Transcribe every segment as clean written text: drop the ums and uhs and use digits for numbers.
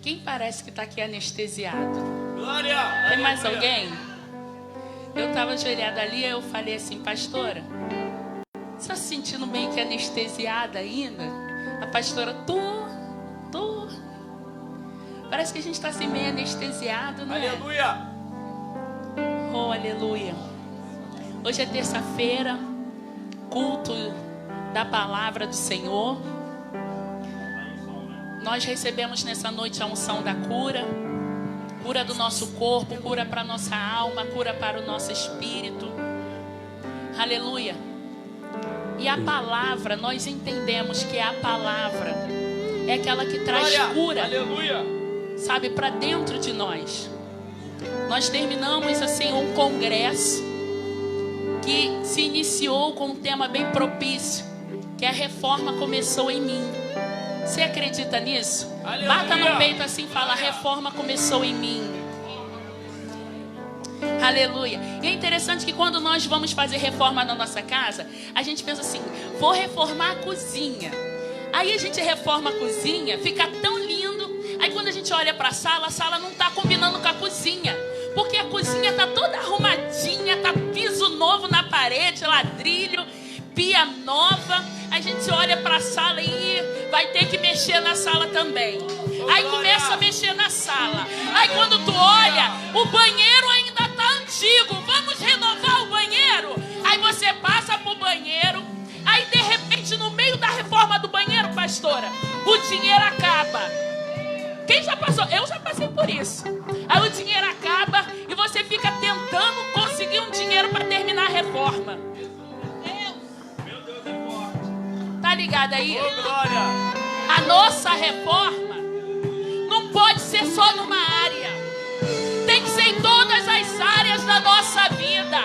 Quem parece que está aqui anestesiado? Glória! Tem mais alguém? Eu estava ajoelhada ali, eu falei assim, pastora, só se sentindo meio que anestesiada ainda? A pastora, tô. Parece que a gente está assim meio anestesiado, não é? Aleluia! Oh, aleluia. Hoje é terça-feira, culto da palavra do Senhor. Nós recebemos nessa noite a unção da cura. Cura do nosso corpo, cura para a nossa alma, cura para o nosso espírito. Aleluia. E a palavra, nós entendemos que a palavra é aquela que traz cura, aleluia, sabe, para dentro de nós. Nós terminamos assim um congresso que se iniciou com um tema bem propício, que a reforma começou em mim. Você acredita nisso? Aleluia. Bata no peito assim e fala, a reforma começou em mim. Aleluia. E é interessante que quando nós vamos fazer reforma na nossa casa, a gente pensa assim, vou reformar a cozinha. Aí a gente reforma a cozinha, fica tão lindo. Aí quando a gente olha para a sala não está combinando com a cozinha. Porque a cozinha está toda arrumadinha, está piso novo na parede, ladrilho, pia nova. A gente olha para a sala e vai ter que mexer na sala também. Aí começa a mexer na sala. Aí quando tu olha, o banheiro ainda está antigo. Vamos renovar o banheiro? Aí você passa pro banheiro. Aí de repente no meio da reforma do banheiro, pastora, o dinheiro acaba. Quem já passou? Eu já passei por isso. Aí o dinheiro acaba e você fica tentando conseguir um dinheiro para terminar a reforma. Tá ligado aí? Oh, glória! A nossa reforma não pode ser só numa área. Tem que ser em todas as áreas da nossa vida.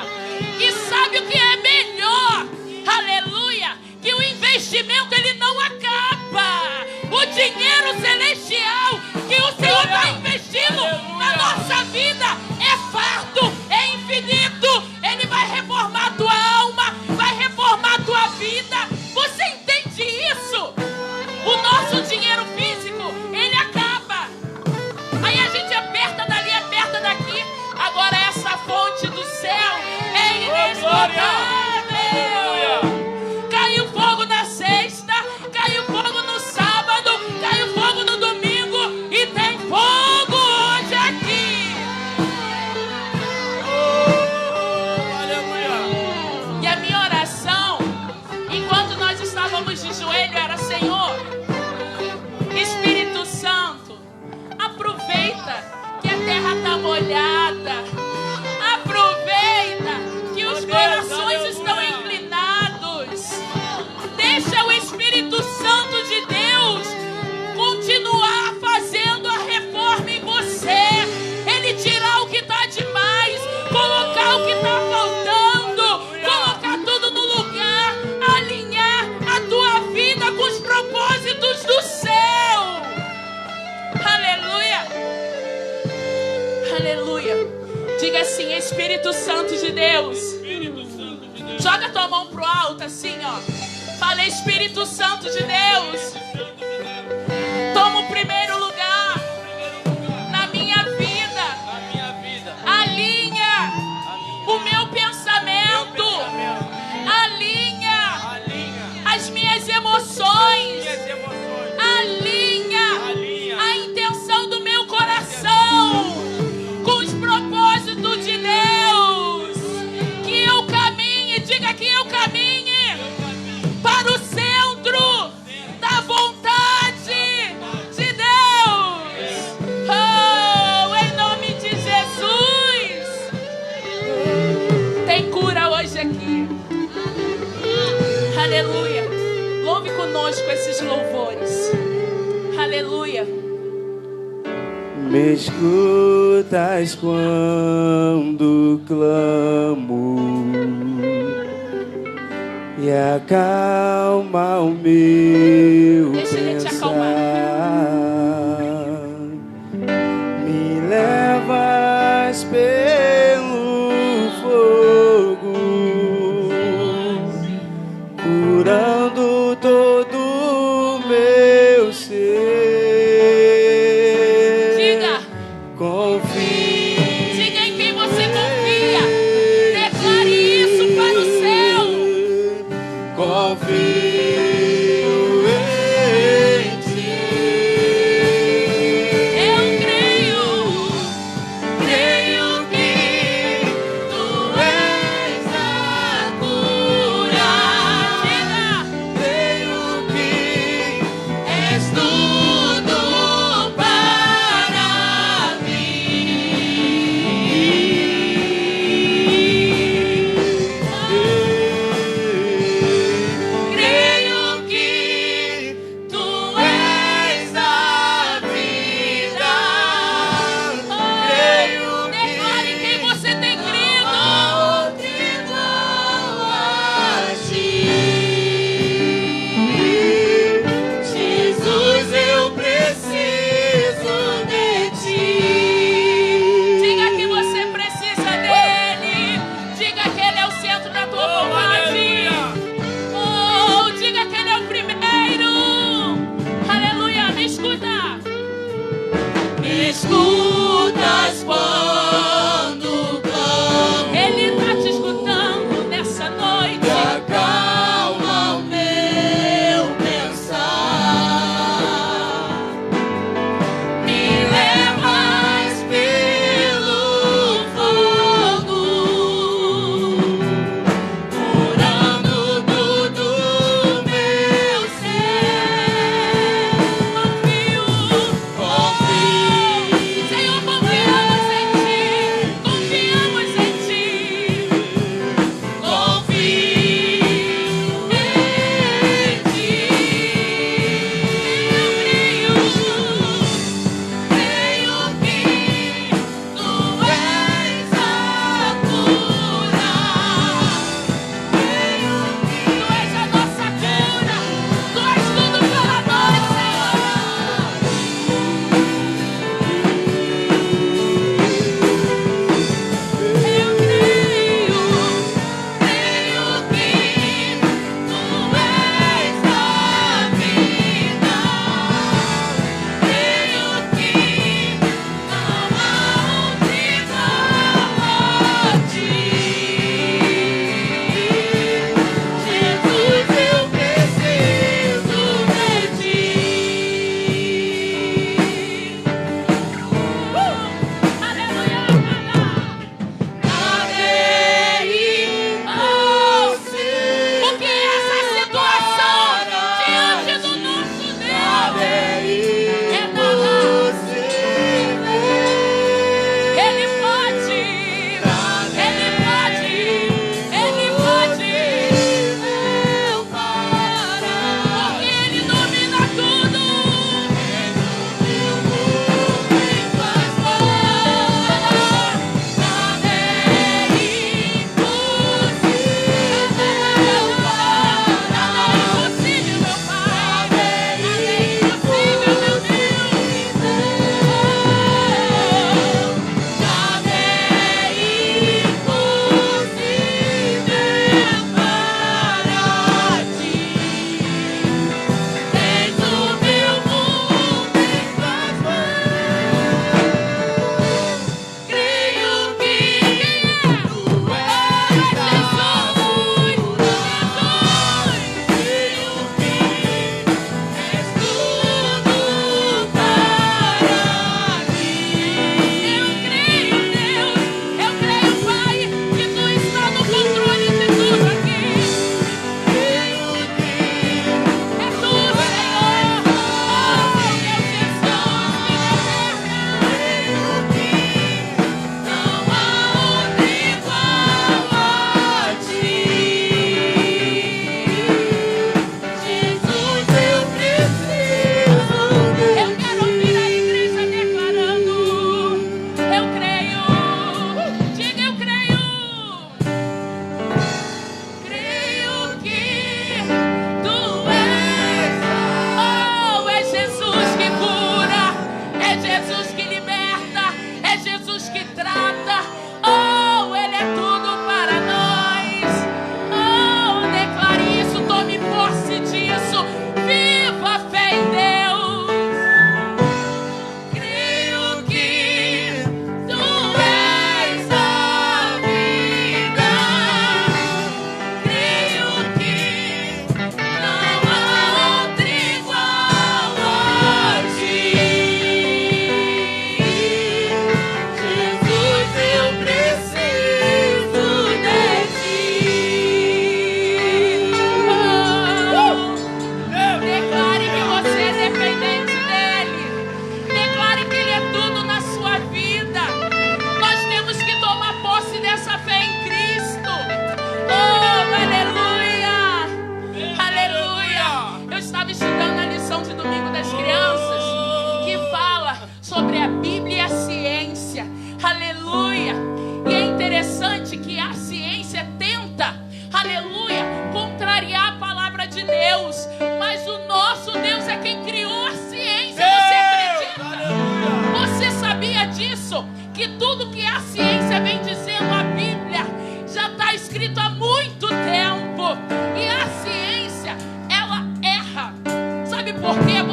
E sabe o que é melhor? Aleluia! Que o investimento ele não acaba. O dinheiro celestial que o Senhor está investindo na nossa vida é farto, é infinito. Ele vai reformar a tua alma, vai reformar a tua vida. Você entende isso? O nosso dinheiro físico, ele acaba. Aí a gente aperta dali, aperta daqui. Agora essa fonte do céu é inesgotável. Caiu fogo na sexta, caiu fogo no sábado, caiu fogo no domingo e tem fogo hoje aqui. Aleluia! E a minha oração, enquanto nós estávamos de joelho, era: Senhor, Espírito Santo, aproveita que a terra está molhada, aproveita que os corações estão inclinados, deixa o Espírito Santo de Deus continuar fazendo a reforma em você, ele tirar o que está demais, colocar o que está faltando, colocar tudo no lugar, alinhar a tua vida com os propósitos do céu. Aleluia, aleluia. Diga assim: Espírito Santo de Deus. Joga tua mão pro alto assim, ó. Fala: Espírito Santo de Deus, toma o primeiro lugar na minha vida. Alinha o meu pensamento, alinha as minhas emoções, alinha a intenção do meu coração com os propósitos de Deus. Que eu caminhe, diga que eu caminhe para o centro da vontade de Deus. Oh, em nome de Jesus. Tem cura hoje aqui. Aleluia. Louve conosco esses louvores. Aleluia. Me escutas quando clamo e acalma o meu Deixa ele te pensar. acalmar. Me levas pelo fogo, curando todo o meu ser.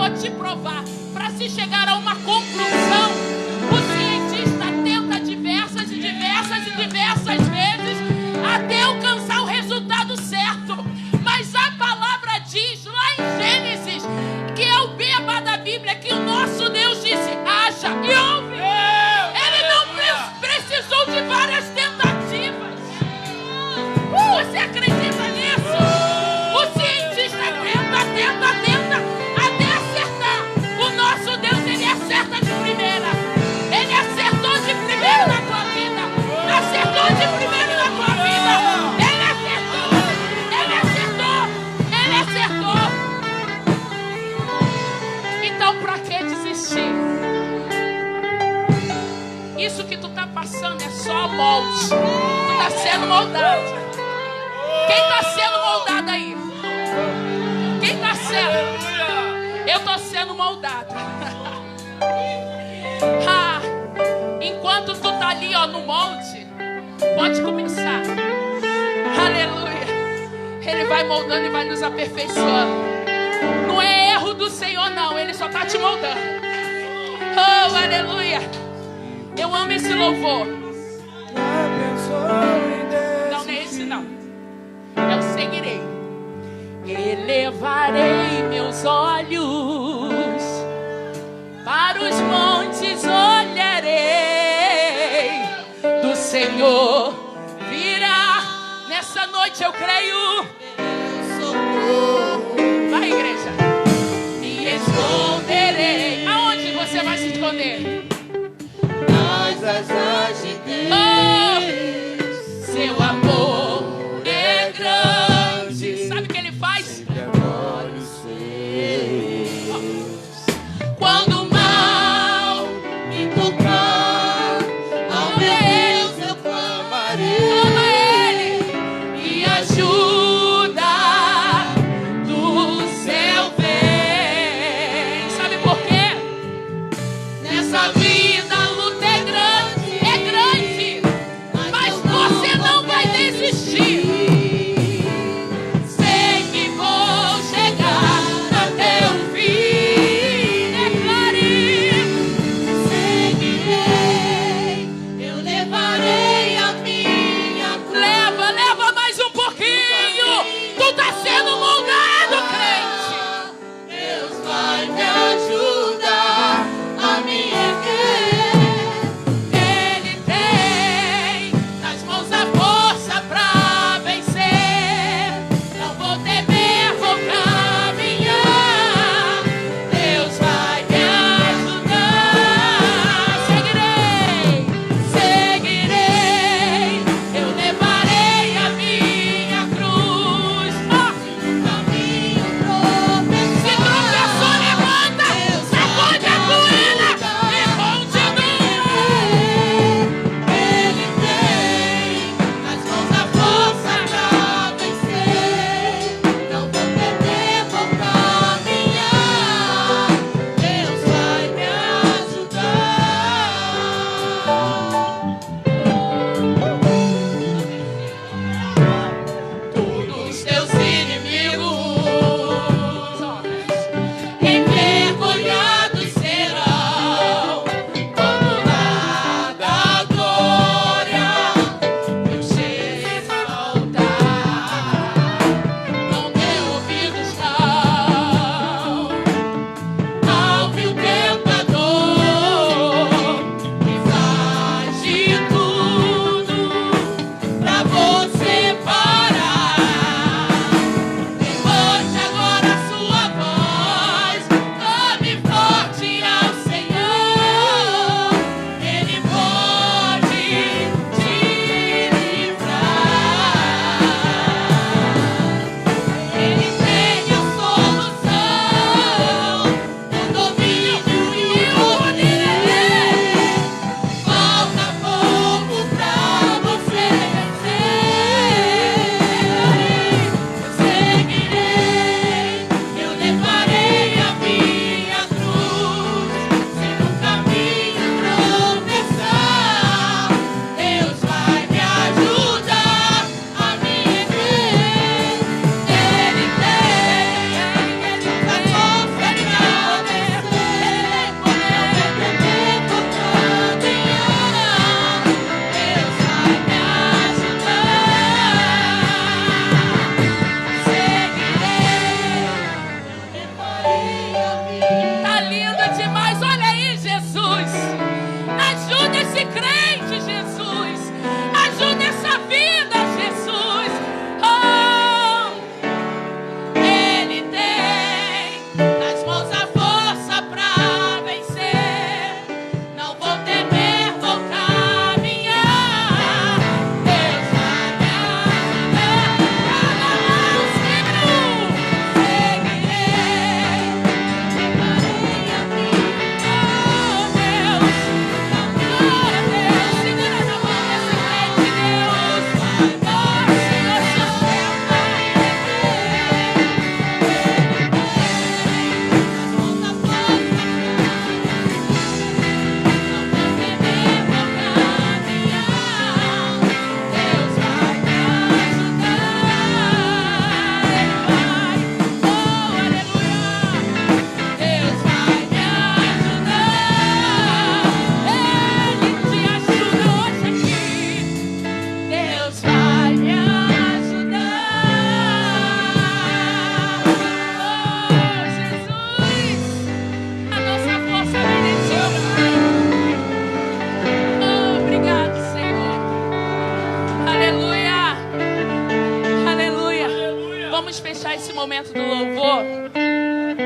vou te provar. Para se chegar a uma conclusão, o cientista tenta diversas vezes até alcançar o resultado certo. Mas a palavra diz lá em Gênesis, que é o beba da Bíblia, que o nosso Deus disse: haja e houve. Ele não precisou de várias tentativas. Você acredita nisso? O cientista tenta até acertar. O nosso Deus, ele acerta de primeira. Ele acertou de primeiro na tua vida. Acertou de primeiro na tua vida. Ele acertou. Então, pra que desistir? Isso que tu tá passando é só molde. Tu tá sendo moldado. Quem tá sendo moldado aí? Quem tá sendo? Eu tô sendo moldado. Enquanto tu tá ali, ó, no molde, pode começar. Aleluia. Ele vai moldando e vai nos aperfeiçoando. Não é erro do Senhor, não. Ele só tá te moldando. Oh, aleluia. Eu amo esse louvor. Não, não é esse não. Eu seguirei. Elevarei meus olhos para os montes, olharei. Do Senhor virá. Nessa noite eu creio. Vai, igreja. Me esconderei. Aonde você vai se esconder? Nas asas de Deus. Oh, seu amor é grande. Sabe o que ele faz? Quando o mal me tocar, ao Deus eu clamarei. Clama Ele e ajuda do céu vem. Sabe por quê? Nessa vida a luta é grande. momento do louvor,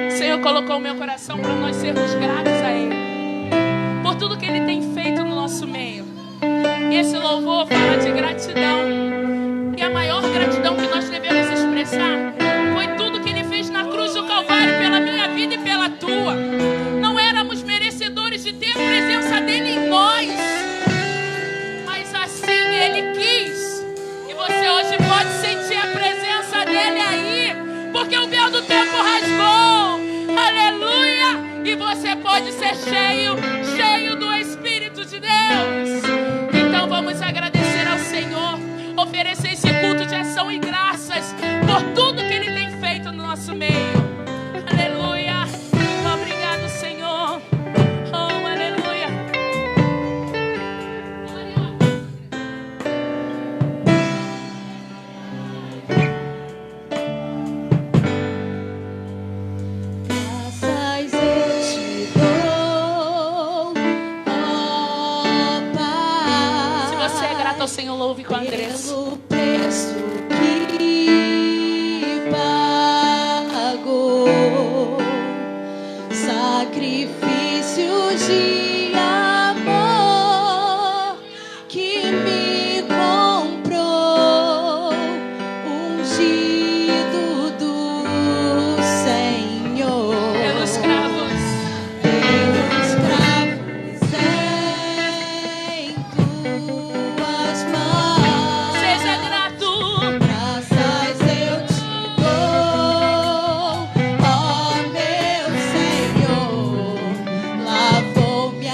o Senhor colocou no meu coração para nós sermos gratos a Ele, por tudo que Ele tem feito no nosso meio. E esse louvor fala de gratidão. E a maior gratidão que nós devemos expressar foi tudo que Ele fez na cruz do Calvário pela minha vida e pela tua. Não éramos merecedores de ter a presença dEle em nós, mas assim Ele quis. E você hoje pode sentir a presença dEle aí, porque o véu do tempo rasgou. Aleluia! E você pode ser cheio do Espírito de Deus. Então vamos agradecer ao Senhor, oferecer esse culto de ação e graças por tudo que Ele tem feito no nosso meio. Aleluia! Obrigado, Senhor. Oh, aleluia! Graças eu te dou, ó Pai. Se você é grato ao Senhor, louve com a Andressa. Pelo preço que pagou, sacrifício de amor que me comprou, ungido do Senhor. Pelos cravos. Pelos cravos em tuas mãos. Seja grato. Graças eu te dou, ó meu Senhor. Lavou-me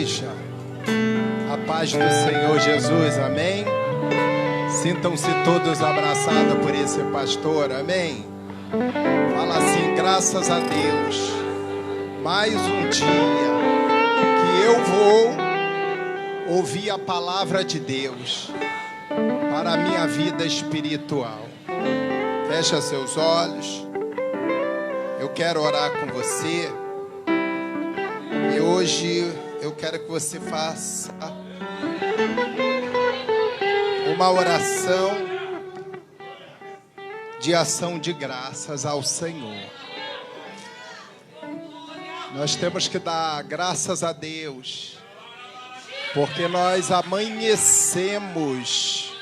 igreja, a paz do Senhor Jesus, amém? Sintam-se todos abraçados por esse pastor, amém? Fala assim, graças a Deus, mais um dia que eu vou ouvir a palavra de Deus para a minha vida espiritual. Fecha seus olhos, eu quero orar com você. E hoje eu quero que você faça uma oração de ação de graças ao Senhor. Nós temos que dar graças a Deus, porque nós amanhecemos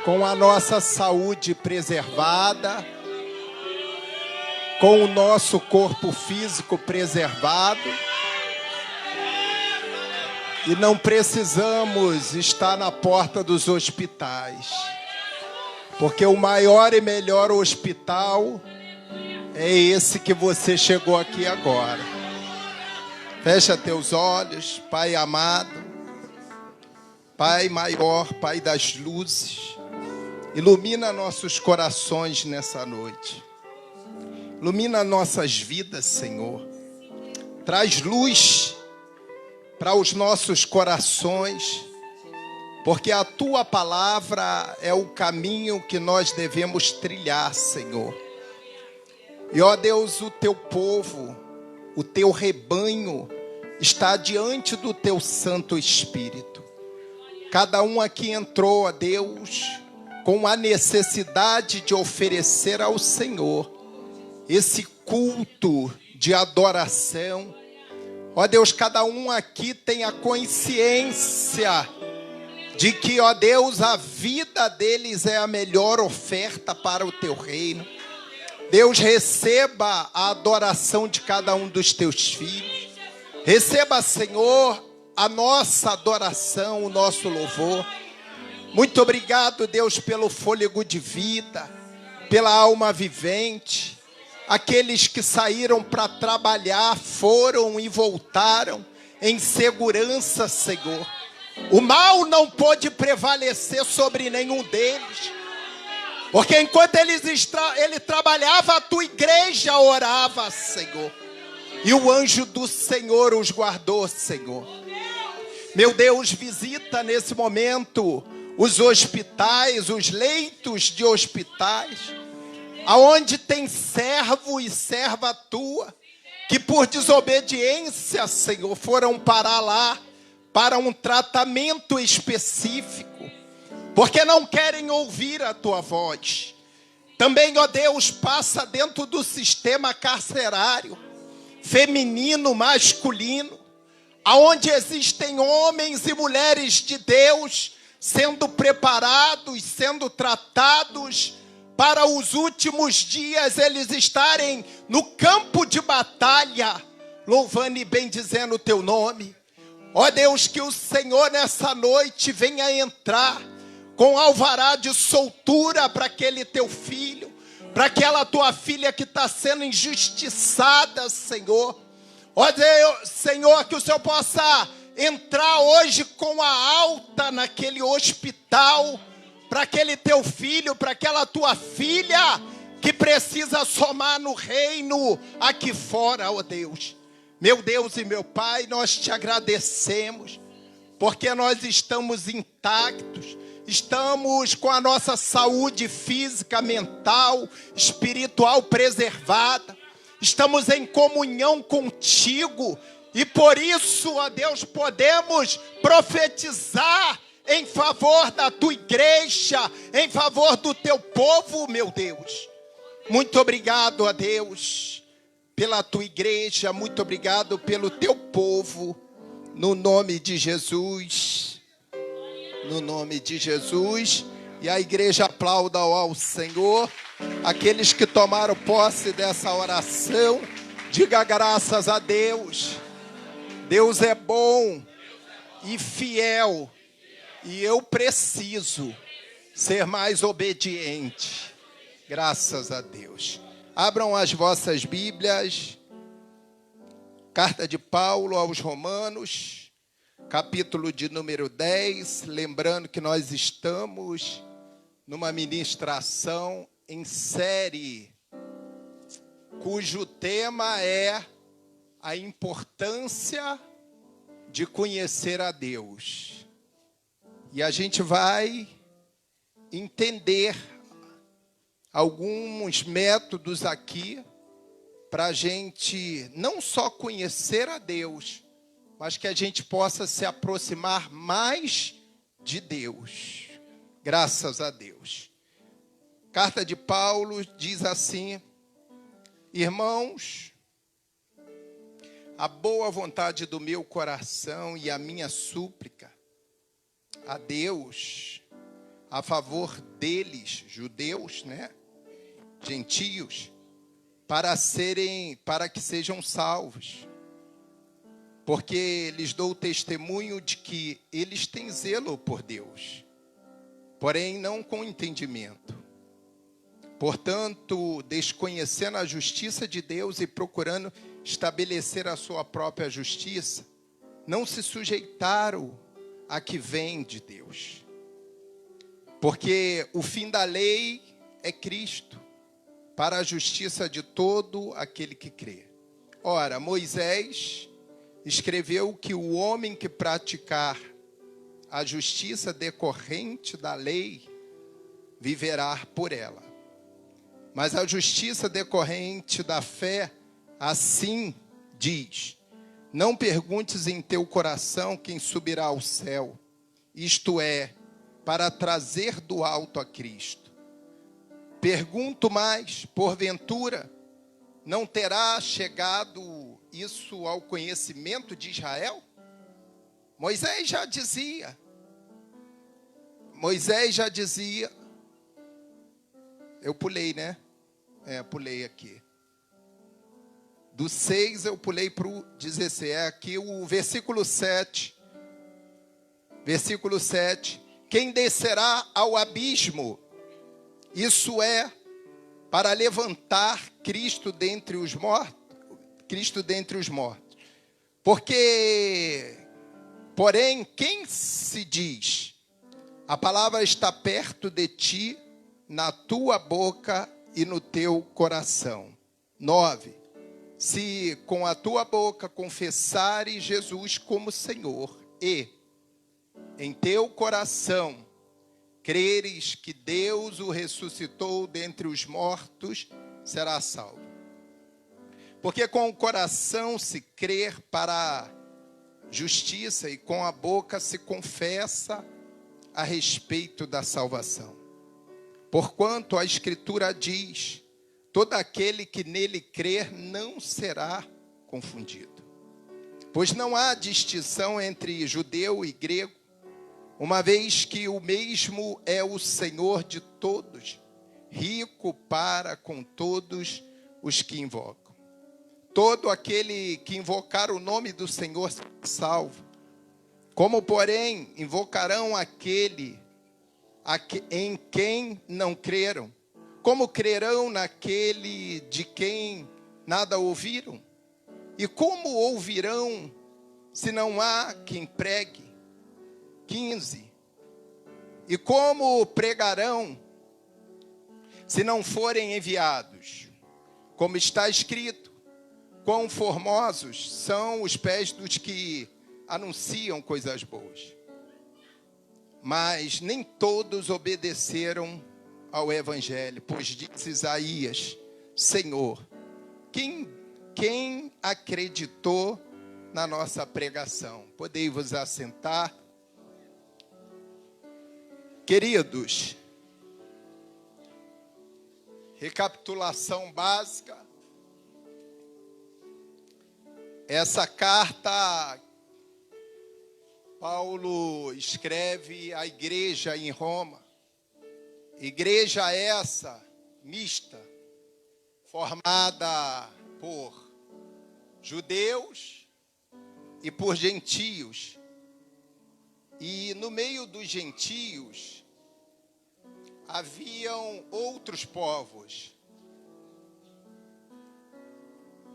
com a nossa saúde preservada, com o nosso corpo físico preservado, e não precisamos estar na porta dos hospitais, porque o maior e melhor hospital é esse que você chegou aqui agora. Fecha teus olhos, Pai amado, Pai maior, Pai das luzes, ilumina nossos corações nessa noite. Ilumina nossas vidas, Senhor. Traz luz para os nossos corações, porque a Tua palavra é o caminho que nós devemos trilhar, Senhor. E, ó Deus, o Teu povo, o Teu rebanho, está diante do Teu Santo Espírito. Cada um aqui entrou, ó Deus, com a necessidade de oferecer ao Senhor esse culto de adoração. Ó Deus, cada um aqui tem a consciência de que, ó Deus, a vida deles é a melhor oferta para o Teu reino. Deus, receba a adoração de cada um dos Teus filhos. Receba, Senhor, a nossa adoração, o nosso louvor. Muito obrigado, Deus, pelo fôlego de vida, pela alma vivente. Aqueles que saíram para trabalhar, foram e voltaram em segurança, Senhor. O mal não pôde prevalecer sobre nenhum deles, porque enquanto ele trabalhava, a Tua igreja orava, Senhor. E o anjo do Senhor os guardou, Senhor. Meu Deus, visita nesse momento os hospitais, os leitos de hospitais, aonde tem servo e serva Tua, que por desobediência, Senhor, foram parar lá para um tratamento específico, porque não querem ouvir a Tua voz. Também, ó Deus, passa dentro do sistema carcerário, feminino, masculino, aonde existem homens e mulheres de Deus sendo preparados, sendo tratados, para os últimos dias eles estarem no campo de batalha, louvando e bendizendo o Teu nome. Ó Deus, que o Senhor nessa noite venha entrar com alvará de soltura para aquele Teu filho, para aquela Tua filha que está sendo injustiçada, Senhor. Ó Deus, Senhor, que o Senhor possa entrar hoje com a alta naquele hospital, para aquele Teu filho, para aquela Tua filha que precisa somar no reino aqui fora, ó Deus. Meu Deus e meu Pai, nós Te agradecemos, porque nós estamos intactos, estamos com a nossa saúde física, mental, espiritual preservada, estamos em comunhão Contigo, e por isso, ó Deus, podemos profetizar em favor da Tua igreja, em favor do Teu povo, meu Deus. Muito obrigado, ó Deus, pela Tua igreja, muito obrigado pelo Teu povo, no nome de Jesus, no nome de Jesus. E a igreja aplauda ao Senhor. Aqueles que tomaram posse dessa oração, diga graças a Deus. Deus é bom e fiel, e eu preciso ser mais obediente. Graças a Deus. Abram as vossas Bíblias. Carta de Paulo aos Romanos, capítulo de número 10, lembrando que nós estamos numa ministração em série, cujo tema é a importância de conhecer a Deus. E a gente vai entender alguns métodos aqui para a gente não só conhecer a Deus, mas que a gente possa se aproximar mais de Deus. Graças a Deus. Carta de Paulo diz assim: irmãos, a boa vontade do meu coração e a minha súplica a Deus, a favor deles, judeus, gentios, para que sejam salvos. Porque lhes dou testemunho de que eles têm zelo por Deus, porém não com entendimento. Portanto, desconhecendo a justiça de Deus e procurando estabelecer a sua própria justiça, não se sujeitaram a que vem de Deus. Porque o fim da lei é Cristo, para a justiça de todo aquele que crê. Ora, Moisés escreveu que o homem que praticar a justiça decorrente da lei viverá por ela. Mas a justiça decorrente da fé, assim diz: não perguntes em teu coração quem subirá ao céu, isto é, para trazer do alto a Cristo. Pergunto mais, porventura, não terá chegado isso ao conhecimento de Israel? Moisés já dizia, eu pulei, pulei aqui. Do 6 eu pulei para o 16, aqui o versículo 7. Versículo 7, quem descerá ao abismo, isso é, para levantar Cristo dentre os mortos. Porém, quem se diz, a palavra está perto de ti, na tua boca e no teu coração. 9, se com a tua boca confessares Jesus como Senhor e em teu coração creres que Deus o ressuscitou dentre os mortos, será salvo. Porque com o coração se crê para a justiça e com a boca se confessa a respeito da salvação. Porquanto a Escritura diz: todo aquele que nele crer não será confundido. Pois não há distinção entre judeu e grego, uma vez que o mesmo é o Senhor de todos, rico para com todos os que invocam. Todo aquele que invocar o nome do Senhor será salvo. Como, porém, invocarão aquele em quem não creram? Como crerão naquele de quem nada ouviram? E como ouvirão se não há quem pregue? 15. E como pregarão se não forem enviados? Como está escrito: quão formosos são os pés dos que anunciam coisas boas. Mas nem todos obedeceram ao evangelho, pois diz Isaías: Senhor, quem acreditou na nossa pregação? Podei vos assentar. Queridos, recapitulação básica. Essa carta Paulo escreve à igreja em Roma. Igreja essa mista, formada por judeus e por gentios. E no meio dos gentios haviam outros povos.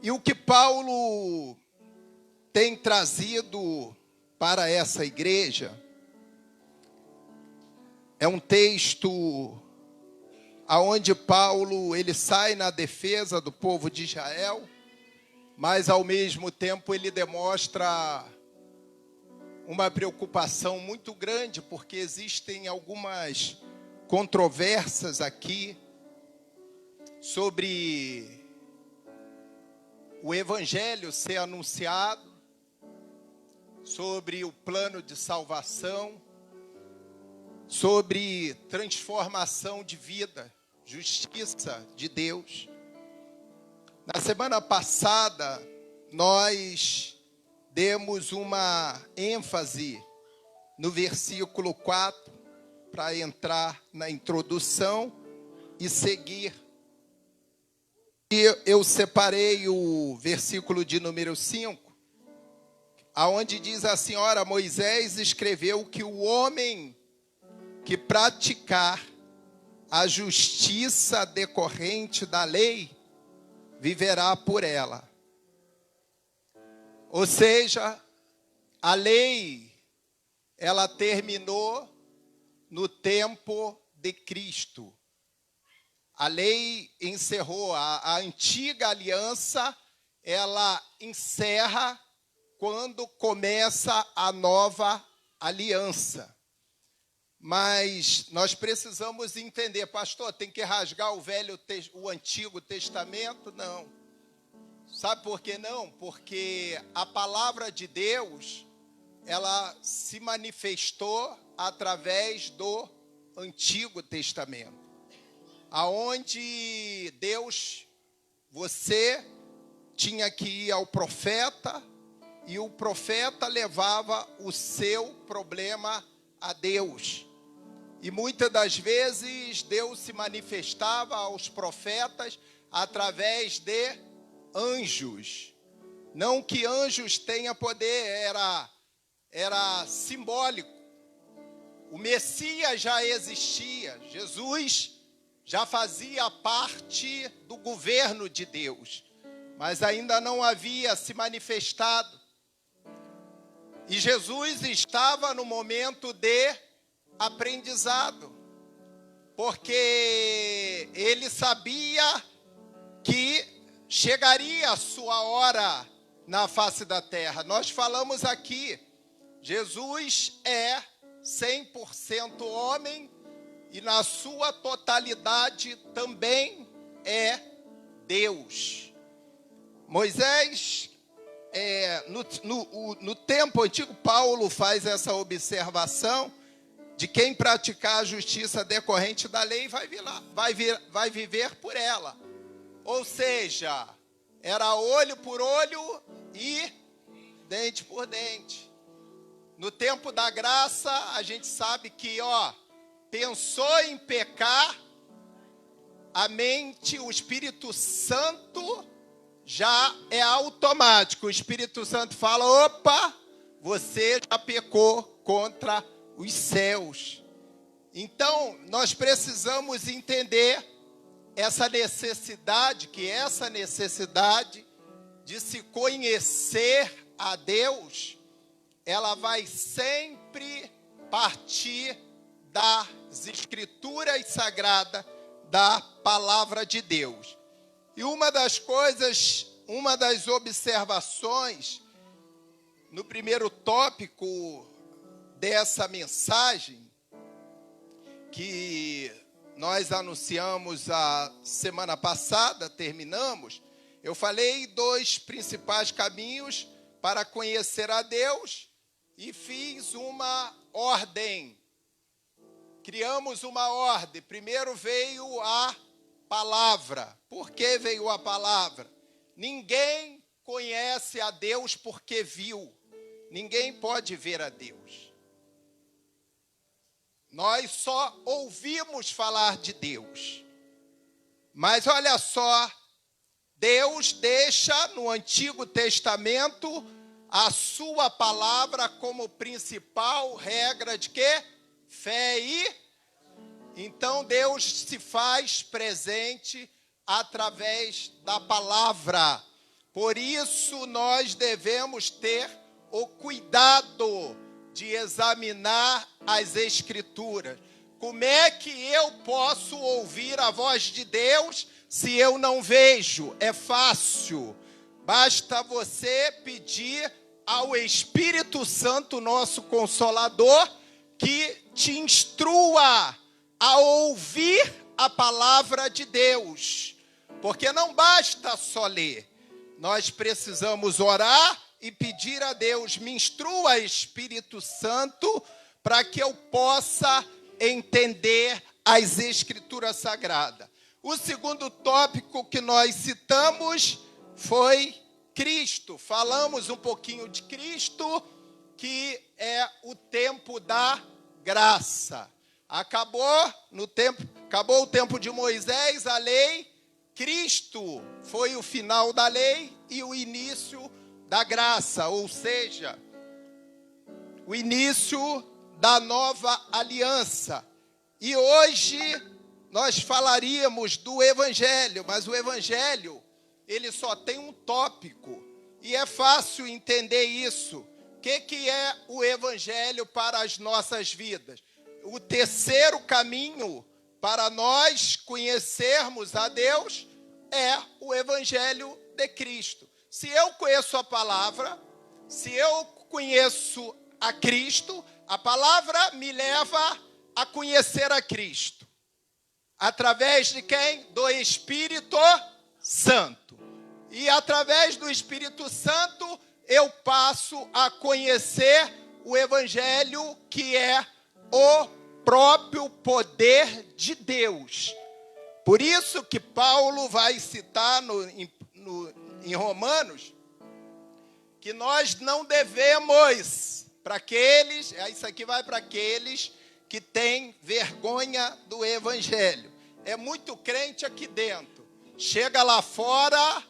E o que Paulo tem trazido para essa igreja é um texto aonde Paulo ele sai na defesa do povo de Israel, mas ao mesmo tempo ele demonstra uma preocupação muito grande, porque existem algumas controvérsias aqui sobre o evangelho ser anunciado, sobre o plano de salvação, sobre transformação de vida, justiça de Deus. Na semana passada, nós demos uma ênfase no versículo 4, para entrar na introdução e seguir. E eu separei o versículo de número 5, aonde diz assim: ora, Moisés escreveu que o homem que praticar a justiça decorrente da lei, viverá por ela. Ou seja, a lei, ela terminou no tempo de Cristo. A lei encerrou, a antiga aliança, ela encerra quando começa a nova aliança. Mas nós precisamos entender, pastor, tem que rasgar o Antigo Testamento? Não. Sabe por que não? Porque a palavra de Deus, ela se manifestou através do Antigo Testamento. Aonde Deus, você tinha que ir ao profeta, e o profeta levava o seu problema a Deus. E muitas das vezes Deus se manifestava aos profetas através de anjos. Não que anjos tenham poder, era simbólico. O Messias já existia, Jesus já fazia parte do governo de Deus, mas ainda não havia se manifestado. E Jesus estava no momento de aprendizado, porque ele sabia que chegaria a sua hora na face da terra. Nós falamos aqui, Jesus é 100% homem e na sua totalidade também é Deus. Moisés, no tempo antigo, Paulo faz essa observação de quem praticar a justiça decorrente da lei vai viver por ela. Ou seja, era olho por olho e dente por dente. No tempo da graça, a gente sabe que, pensou em pecar, a mente, o Espírito Santo já é automático. O Espírito Santo fala: opa, você já pecou contra os céus. Então, nós precisamos entender essa necessidade de se conhecer a Deus, ela vai sempre partir das Escrituras Sagradas, da Palavra de Deus. E uma das observações, no primeiro tópico dessa mensagem, que nós anunciamos a semana passada, terminamos, eu falei 2 principais caminhos para conhecer a Deus e fiz uma ordem. Criamos uma ordem. Primeiro veio a palavra. Por que veio a palavra? Ninguém conhece a Deus porque viu. Ninguém pode ver a Deus. Nós só ouvimos falar de Deus. Mas olha só, Deus deixa no Antigo Testamento a sua palavra como principal regra de quê? Fé e... Então Deus se faz presente através da palavra. Por isso nós devemos ter o cuidado de examinar as Escrituras. Como é que eu posso ouvir a voz de Deus se eu não vejo? É fácil. Basta você pedir ao Espírito Santo, nosso Consolador, que te instrua a ouvir a palavra de Deus. Porque não basta só ler. Nós precisamos orar e pedir a Deus, me instrua, Espírito Santo, para que eu possa entender as Escrituras Sagradas. O segundo tópico que nós citamos foi Cristo. Falamos um pouquinho de Cristo, que é o tempo da graça. Acabou o tempo de Moisés, a lei. Cristo foi o final da lei e o início da graça, ou seja, o início da nova aliança. E hoje nós falaríamos do Evangelho, mas o Evangelho, ele só tem um tópico, e é fácil entender isso. O que é o Evangelho para as nossas vidas? O terceiro caminho para nós conhecermos a Deus é o Evangelho de Cristo. Se eu conheço a palavra, se eu conheço a Cristo, a palavra me leva a conhecer a Cristo. Através de quem? Do Espírito Santo. E através do Espírito Santo, eu passo a conhecer o Evangelho, que é o próprio poder de Deus. Por isso que Paulo vai citar em Romanos, que nós não devemos, para aqueles, isso aqui vai para aqueles que têm vergonha do Evangelho. É muito crente aqui dentro. Chega lá fora,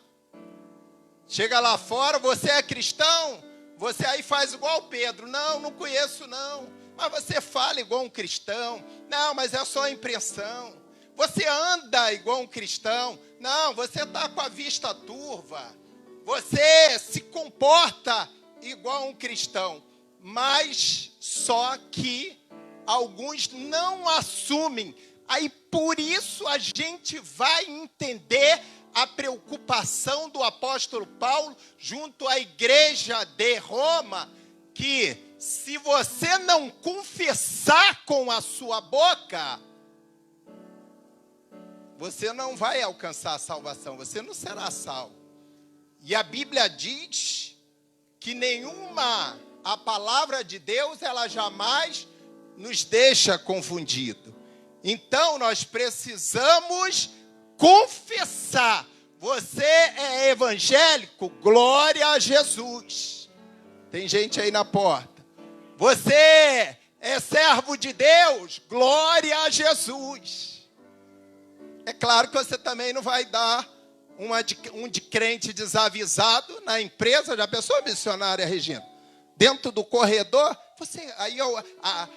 você é cristão? Você aí faz igual Pedro. Não conheço não. Mas você fala igual um cristão. Não, mas é só impressão. Você anda igual um cristão. Não, você está com a vista turva. Você se comporta igual um cristão. Mas só que alguns não assumem. Aí por isso a gente vai entender a preocupação do apóstolo Paulo junto à igreja de Roma, que se você não confessar com a sua boca, você não vai alcançar a salvação, você não será salvo. E a Bíblia diz que a palavra de Deus, ela jamais nos deixa confundido. Então nós precisamos confessar. Você é evangélico? Glória a Jesus. Tem gente aí na porta. Você é servo de Deus? Glória a Jesus. É claro que você também não vai dar um de crente desavisado na empresa. Já pensou, missionária Regina? Dentro do corredor,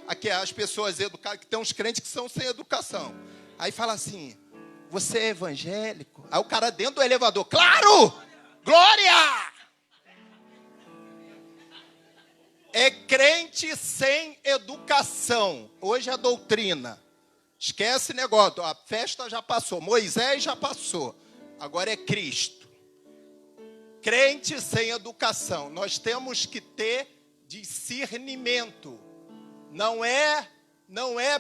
aqui as pessoas educadas, que tem uns crentes que são sem educação. Aí fala assim, você é evangélico? Aí o cara dentro do elevador, claro! Glória! É crente sem educação. Hoje é doutrina. Esquece negócio, a festa já passou, Moisés já passou. Agora é Cristo. Crente sem educação. Nós temos que ter discernimento. Não é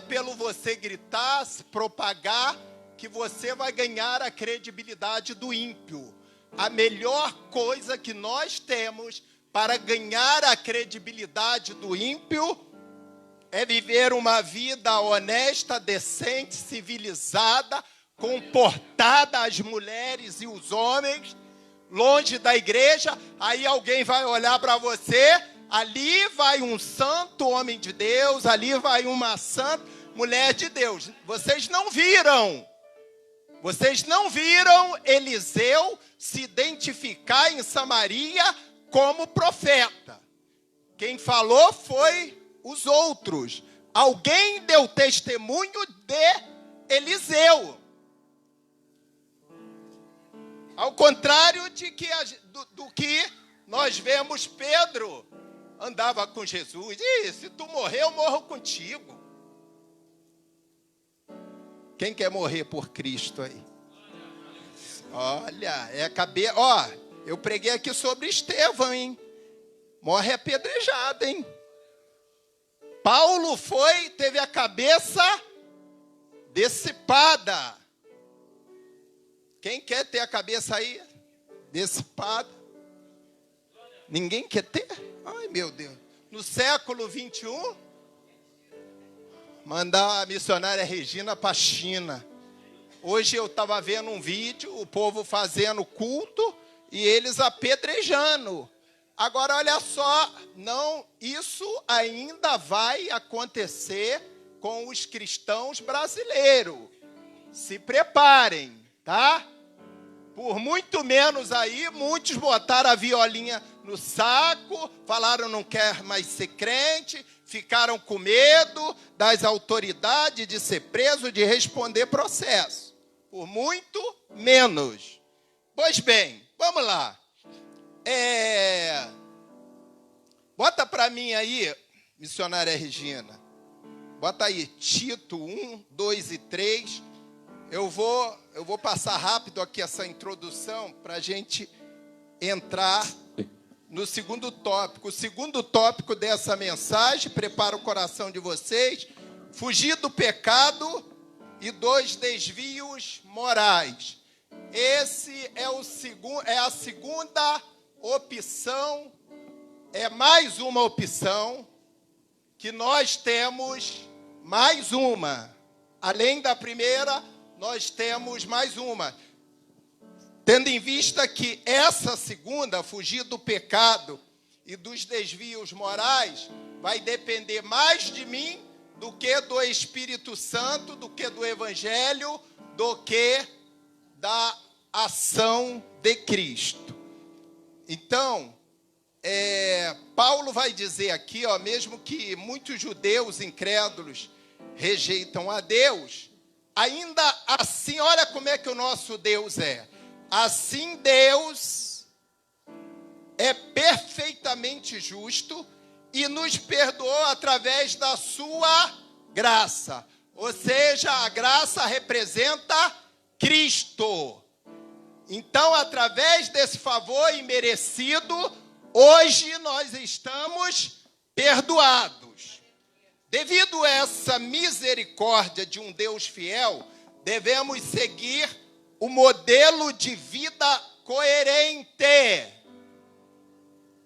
pelo você gritar, se propagar, que você vai ganhar a credibilidade do ímpio. A melhor coisa que nós temos para ganhar a credibilidade do ímpio é viver uma vida honesta, decente, civilizada, comportada as mulheres e os homens, longe da igreja. Aí alguém vai olhar para você, ali vai um santo homem de Deus, ali vai uma santa mulher de Deus. Vocês não viram Eliseu se identificar em Samaria como profeta. Quem falou foi os outros. Alguém deu testemunho de Eliseu. Ao contrário do que nós vemos Pedro andava com Jesus. E se tu morrer, eu morro contigo. Quem quer morrer por Cristo aí? Olha, é a cabeça. Ó, eu preguei aqui sobre Estevão, hein? Morre apedrejado, hein? Paulo teve a cabeça dissipada. Quem quer ter a cabeça aí dissipada? Ninguém quer ter? Ai, meu Deus. No século 21, mandar a missionária Regina para a China. Hoje eu estava vendo um vídeo, o povo fazendo culto e eles apedrejando. Agora, olha só, não, isso ainda vai acontecer com os cristãos brasileiros. Se preparem, tá? Por muito menos aí, muitos botaram a violinha no saco, falaram não quer mais ser crente, ficaram com medo das autoridades de ser preso, de responder processo. Por muito menos. Pois bem, vamos lá. Bota para mim aí, missionária Regina. Bota aí, Tito 1, 2 e 3. Eu vou passar rápido aqui essa introdução para a gente entrar no segundo tópico. O segundo tópico dessa mensagem, prepara o coração de vocês, fugir do pecado e dos desvios morais. Esse é a segunda opção, é mais uma opção que nós temos, mais uma. Além da primeira, nós temos mais uma. Tendo em vista que essa segunda, fugir do pecado e dos desvios morais, vai depender mais de mim do que do Espírito Santo, do que do Evangelho, do que da ação de Cristo. Então, Paulo vai dizer aqui, ó, mesmo que muitos judeus incrédulos rejeitam a Deus, ainda assim, olha como é que o nosso Deus é. Assim Deus é perfeitamente justo e nos perdoou através da sua graça. Ou seja, a graça representa Cristo. Então, através desse favor imerecido, hoje nós estamos perdoados. Devido a essa misericórdia de um Deus fiel, devemos seguir o modelo de vida coerente.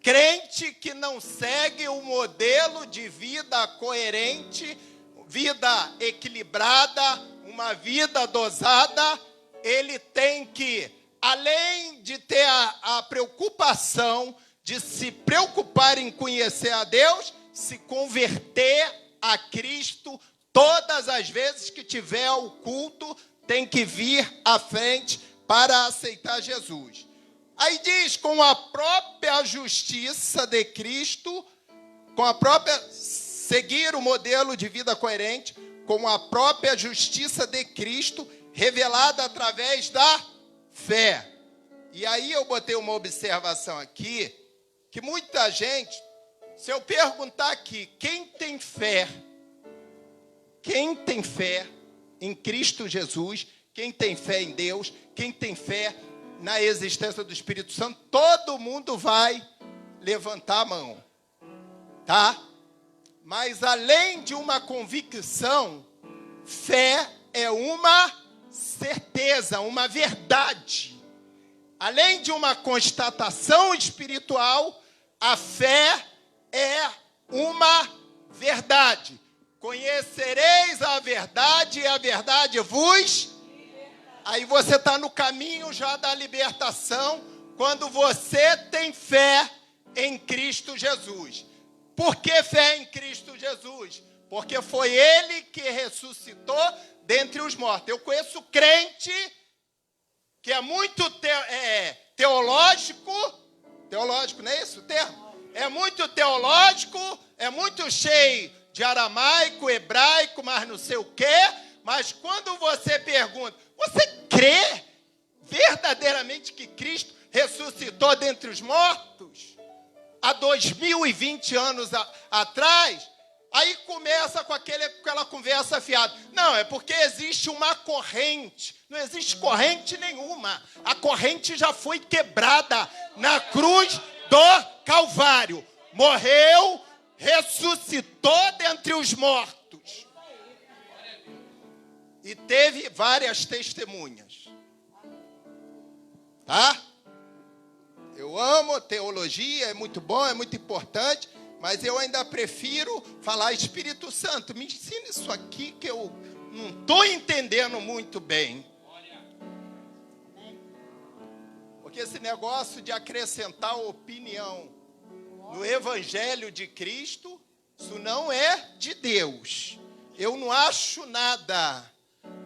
Crente que não segue o modelo de vida coerente, vida equilibrada, uma vida dosada, ele tem que, além de ter a preocupação de se preocupar em conhecer a Deus, se converter a Cristo todas as vezes que tiver o culto, tem que vir à frente para aceitar Jesus. Aí diz, com a própria justiça de Cristo, seguir o modelo de vida coerente, com a própria justiça de Cristo, revelada através da fé. E aí eu botei uma observação aqui, que muita gente, se eu perguntar aqui, quem tem fé em Cristo Jesus, quem tem fé em Deus, quem tem fé na existência do Espírito Santo, todo mundo vai levantar a mão, tá? Mas além de uma convicção, fé é uma certeza, uma verdade. Além de uma constatação espiritual, a fé é uma verdade. Conhecereis a verdade e a verdade vos... Aí você está no caminho já da libertação, quando você tem fé em Cristo Jesus. Por que fé em Cristo Jesus? Porque foi Ele que ressuscitou dentre os mortos. Eu conheço crente que é muito teológico, não é isso o termo? É muito teológico, é muito cheio de aramaico, hebraico, mas não sei o quê. Mas quando você pergunta, você crê verdadeiramente que Cristo ressuscitou dentre os mortos? há 2020 anos atrás, aí começa com aquela conversa fiada. Não, é porque existe uma corrente. Não existe corrente nenhuma. A corrente já foi quebrada na cruz do Calvário. Morreu, ressuscitou dentre os mortos. E teve várias testemunhas. Tá? Eu amo teologia, é muito bom, é muito importante, mas eu ainda prefiro falar, Espírito Santo, me ensina isso aqui que eu não estou entendendo muito bem. Porque esse negócio de acrescentar opinião no Evangelho de Cristo, isso não é de Deus. Eu não acho nada.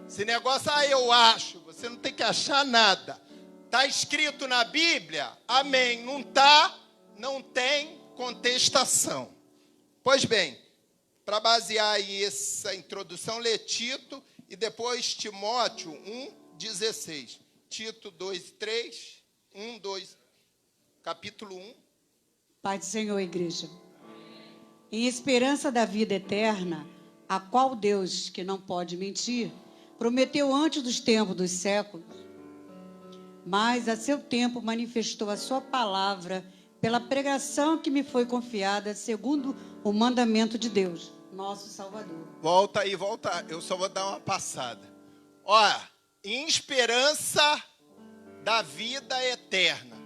Esse negócio, eu acho, você não tem que achar nada. Está escrito na Bíblia? Amém. Não está, não tem contestação. Pois bem, para basear aí essa introdução, lê Tito e depois Timóteo 1:16. Tito 2:3, 1:2, capítulo 1. Pai do Senhor, igreja. Em esperança da vida eterna, a qual Deus, que não pode mentir, prometeu antes dos tempos dos séculos, mas a seu tempo manifestou a sua palavra pela pregação que me foi confiada, segundo o mandamento de Deus, nosso Salvador. Volta aí, volta. Eu só vou dar uma passada. Olha, em esperança da vida eterna.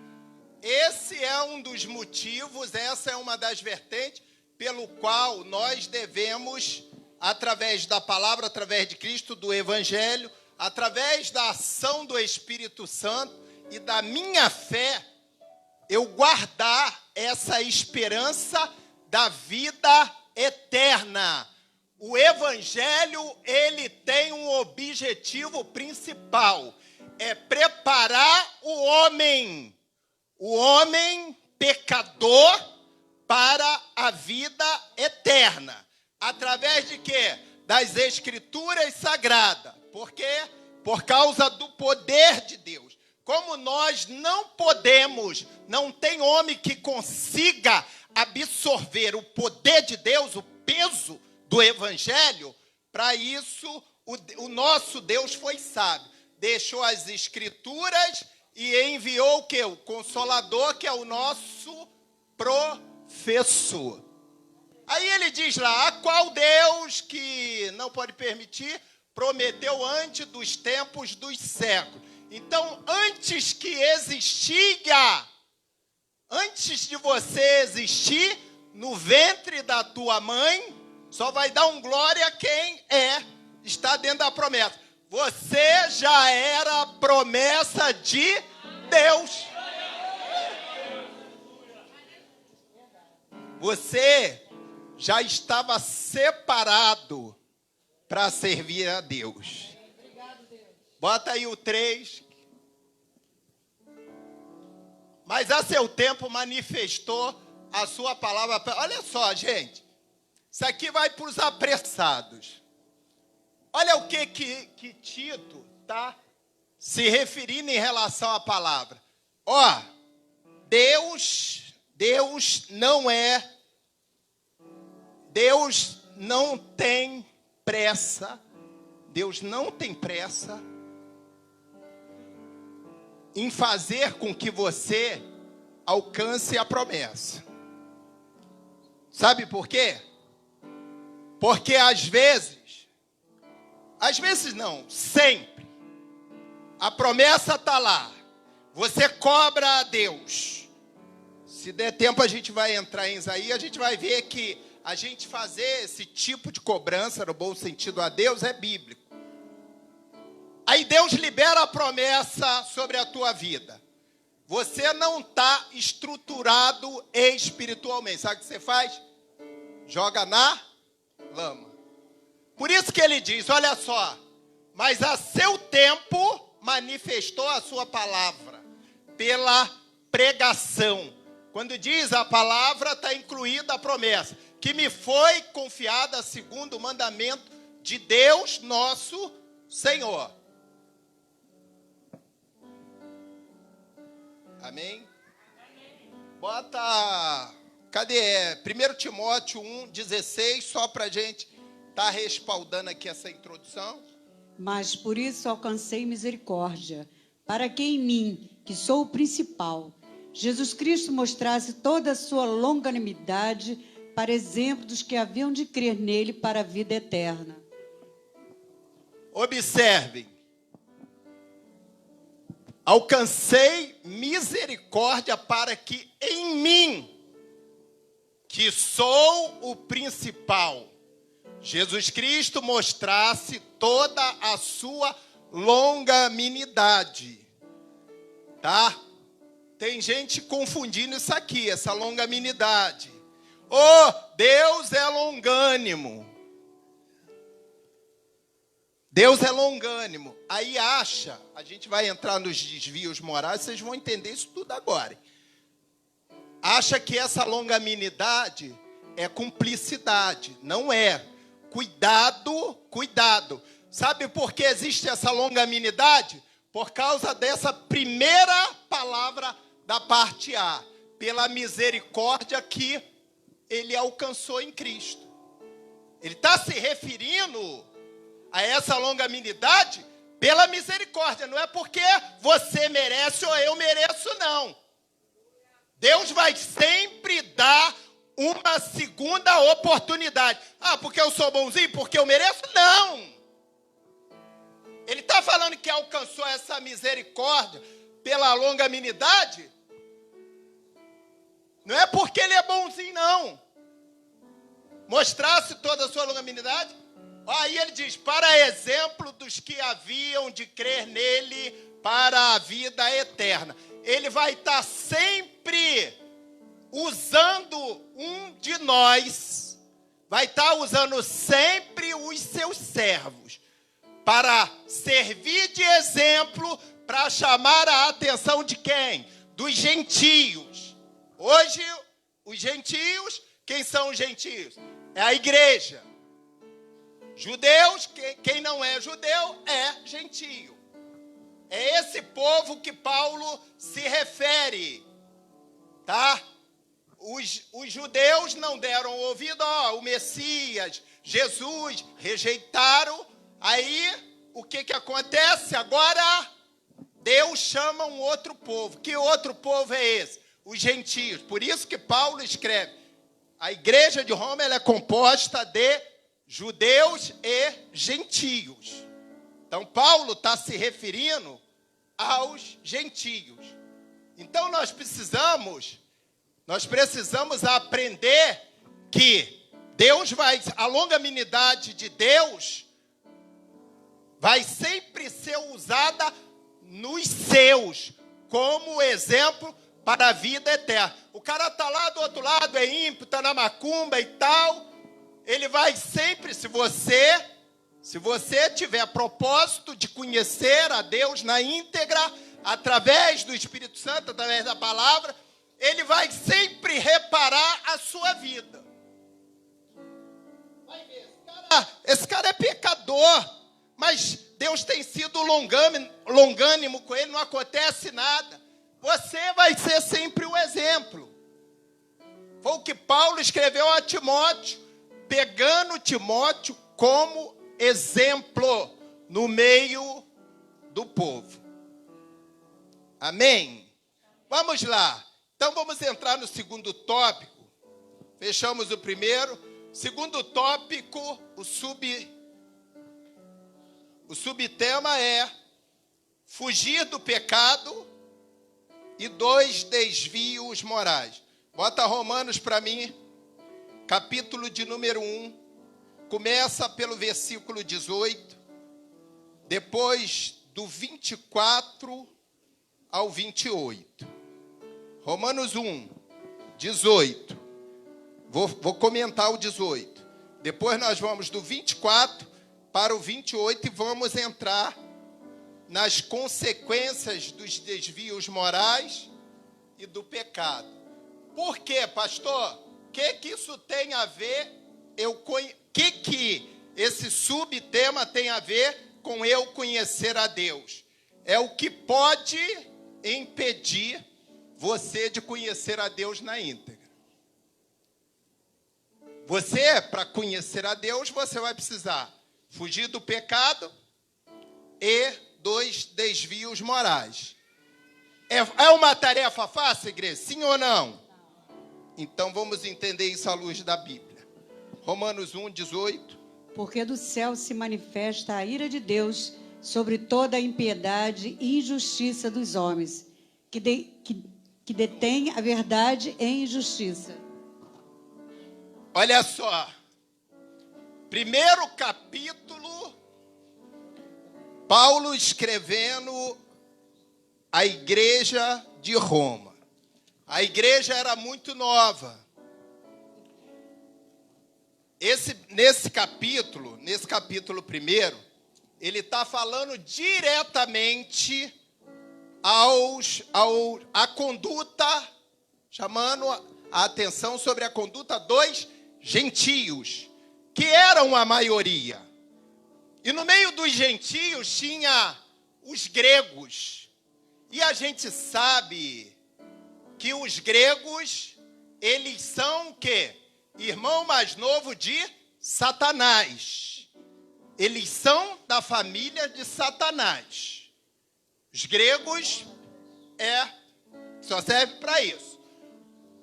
Esse é um dos motivos, essa é uma das vertentes pelo qual nós devemos, através da palavra, através de Cristo, do Evangelho, através da ação do Espírito Santo e da minha fé, eu guardar essa esperança da vida eterna. O Evangelho, ele tem um objetivo principal, é preparar o homem pecador para a vida eterna. Através de quê? Das Escrituras Sagradas. Por quê? Por causa do poder de Deus. Como nós não podemos, não tem homem que consiga absorver o poder de Deus, o peso do Evangelho, para isso o nosso Deus foi sábio. Deixou as Escrituras e enviou o quê? O Consolador, que é o nosso professor. Aí ele diz lá, a qual Deus, que não pode permitir, prometeu antes dos tempos dos séculos. Então, antes que existia, antes de você existir, no ventre da tua mãe, só vai dar um glória quem está dentro da promessa. Você já era a promessa de Deus. Você já estava separado para servir a Deus. Bota aí o 3. Mas a seu tempo manifestou a sua palavra. Olha só, gente. Isso aqui vai para os apressados. Olha o que Tito está se referindo em relação à palavra. Ó, Deus não tem pressa. Deus não tem pressa em fazer com que você alcance a promessa. Sabe por quê? Porque às vezes não, sempre, a promessa está lá, você cobra a Deus. Se der tempo a gente vai entrar em Isaías, a gente vai ver que a gente fazer esse tipo de cobrança, no bom sentido a Deus, é bíblico. Aí Deus libera a promessa sobre a tua vida. Você não está estruturado espiritualmente. Sabe o que você faz? Joga na lama. Por isso que ele diz, olha só, mas a seu tempo manifestou a sua palavra, pela pregação. Quando diz a palavra, está incluída a promessa, que me foi confiada segundo o mandamento de Deus, nosso Senhor. Amém? Bota Cadê? 1 Timóteo 1,16, só para a gente estar respaldando aqui essa introdução. Mas por isso alcancei misericórdia, para que em mim, que sou o principal, Jesus Cristo mostrasse toda a sua longanimidade para exemplo dos que haviam de crer nele para a vida eterna. Observem. Alcancei misericórdia para que em mim, que sou o principal, Jesus Cristo mostrasse toda a sua longanimidade. Tá? Tem gente confundindo isso aqui, essa longanimidade. Oh, Deus é longânimo. Deus é longânimo. Aí acha, a gente vai entrar nos desvios morais, vocês vão entender isso tudo agora. Acha que essa longanimidade é cumplicidade. Não é. Cuidado, cuidado. Sabe por que existe essa longanimidade? Por causa dessa primeira palavra da parte A. Pela misericórdia que ele alcançou em Cristo. Ele está se referindo a essa longanimidade pela misericórdia. Não é porque você merece ou eu mereço, não. Deus vai sempre dar uma segunda oportunidade. Ah, porque eu sou bonzinho? Porque eu mereço? Não. Ele está falando que alcançou essa misericórdia pela longanimidade. Não é porque ele é bonzinho, não. Mostrasse toda a sua longanimidade. Aí ele diz, para exemplo dos que haviam de crer nele para a vida eterna. Ele vai estar sempre usando um de nós, vai estar usando sempre os seus servos, para servir de exemplo, para chamar a atenção de quem? Dos gentios. Hoje, os gentios, quem são os gentios? É a igreja. Judeus, quem não é judeu, é gentio. É esse povo que Paulo se refere, tá? Os judeus não deram ouvido, o Messias, Jesus, rejeitaram. Aí, o que acontece? Agora, Deus chama um outro povo. Que outro povo é esse? Os gentios. Por isso que Paulo escreve, a igreja de Roma ela é composta de judeus e gentios. Então, Paulo está se referindo aos gentios. Então, nós precisamos aprender que a longanimidade de Deus vai sempre ser usada nos seus, como exemplo para a vida eterna. O cara está lá do outro lado, é ímpio, está na macumba e tal. Ele vai sempre, se você tiver propósito de conhecer a Deus na íntegra, através do Espírito Santo, através da palavra, ele vai sempre reparar a sua vida. Vai ver, esse cara é pecador, mas Deus tem sido longânimo com ele, não acontece nada. Você vai ser sempre o exemplo. Foi o que Paulo escreveu a Timóteo, pegando Timóteo como exemplo no meio do povo. Amém? Vamos lá. Então vamos entrar no segundo tópico. Fechamos o primeiro. Segundo tópico, o subtema é fugir do pecado e 2 desvios morais. Bota Romanos para mim, capítulo de número 1. Começa pelo versículo 18, depois do 24 ao 28. Romanos 1, 18. Vou comentar o 18. Depois nós vamos do 24 para o 28 e vamos entrar nas consequências dos desvios morais e do pecado. Por quê, pastor? O que isso tem a ver? Que esse subtema tem a ver com eu conhecer a Deus? É o que pode impedir você de conhecer a Deus na íntegra. Você, para conhecer a Deus, você vai precisar fugir do pecado e dos desvios morais. É uma tarefa fácil, igreja? Sim ou não? Então vamos entender isso à luz da Bíblia. Romanos 1:18. Porque do céu se manifesta a ira de Deus sobre toda a impiedade e injustiça dos homens, que detêm a verdade em injustiça. Olha só. Primeiro capítulo, Paulo escrevendo a igreja de Roma. A igreja era muito nova. Nesse capítulo 1, ele está falando diretamente à conduta, chamando a atenção sobre a conduta dos gentios, que eram a maioria. E no meio dos gentios tinha os gregos. E a gente sabe que os gregos, eles são o quê? Irmão mais novo de Satanás. Eles são da família de Satanás. Os gregos só serve para isso.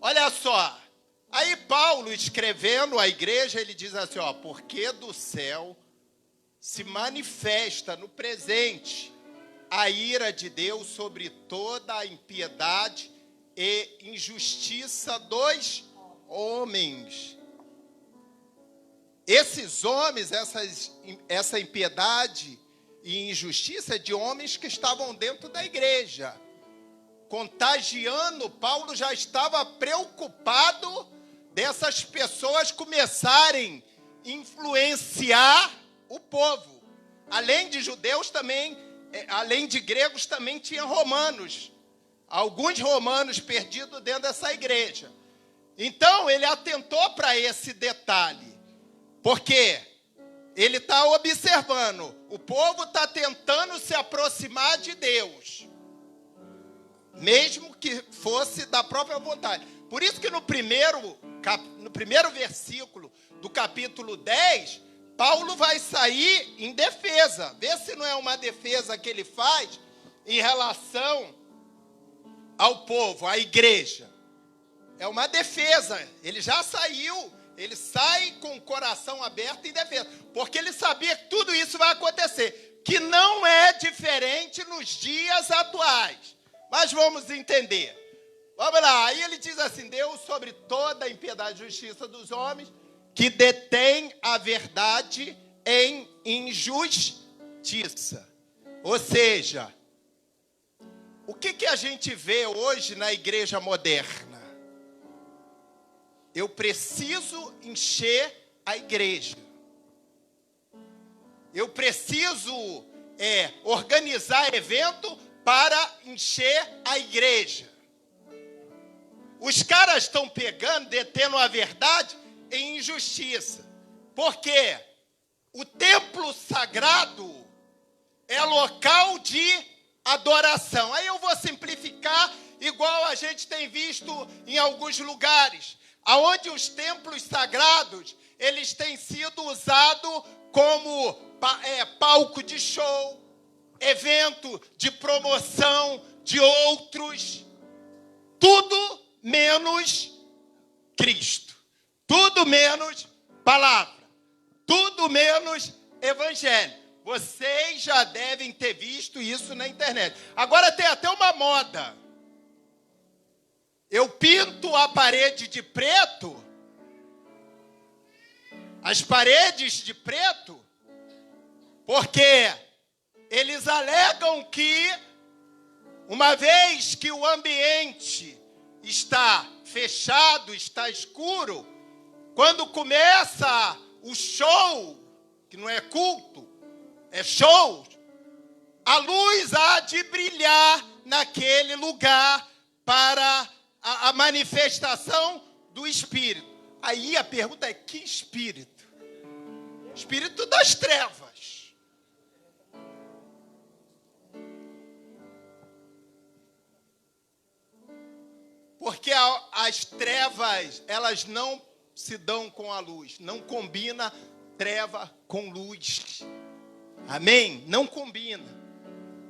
Olha só. Aí Paulo, escrevendo à igreja, ele diz assim, porque do céu se manifesta no presente a ira de Deus sobre toda a impiedade e injustiça dos homens. Esses homens, essa impiedade e injustiça é de homens que estavam dentro da igreja. Contagiando, Paulo já estava preocupado dessas pessoas começarem a influenciar o povo. Além de judeus também, além de gregos, também tinha romanos. Alguns romanos perdidos dentro dessa igreja. Então, ele atentou para esse detalhe. Porque ele está observando, o povo está tentando se aproximar de Deus. Mesmo que fosse da própria vontade. Por isso que no primeiro versículo do capítulo 10, Paulo vai sair em defesa. Vê se não é uma defesa que ele faz em relação ao povo, à igreja. É uma defesa. Ele já saiu, ele sai com o coração aberto em defesa. Porque ele sabia que tudo isso vai acontecer. Que não é diferente nos dias atuais. Mas vamos entender. Vamos lá. Aí ele diz assim, Deus sobre toda a impiedade e justiça dos homens, que detém a verdade em injustiça. Ou seja, o que a gente vê hoje na igreja moderna? Eu preciso encher a igreja. Eu preciso organizar evento para encher a igreja. Os caras estão pegando, detendo a verdade em injustiça. Porque o templo sagrado é local de adoração. Aí eu vou simplificar, igual a gente tem visto em alguns lugares, aonde os templos sagrados, eles têm sido usados como palco de show, evento de promoção de outros, tudo menos Cristo, tudo menos palavra, tudo menos evangelho. Vocês já devem ter visto isso na internet. Agora tem até uma moda. Eu pinto a parede de preto, as paredes de preto, porque eles alegam que, uma vez que o ambiente está fechado, está escuro, quando começa o show, que não é culto, é show, a luz há de brilhar naquele lugar para a manifestação do Espírito. Aí a pergunta é, que Espírito? Espírito das trevas. Porque as trevas, elas não se dão com a luz. Não combina treva com luz. Amém? Não combina.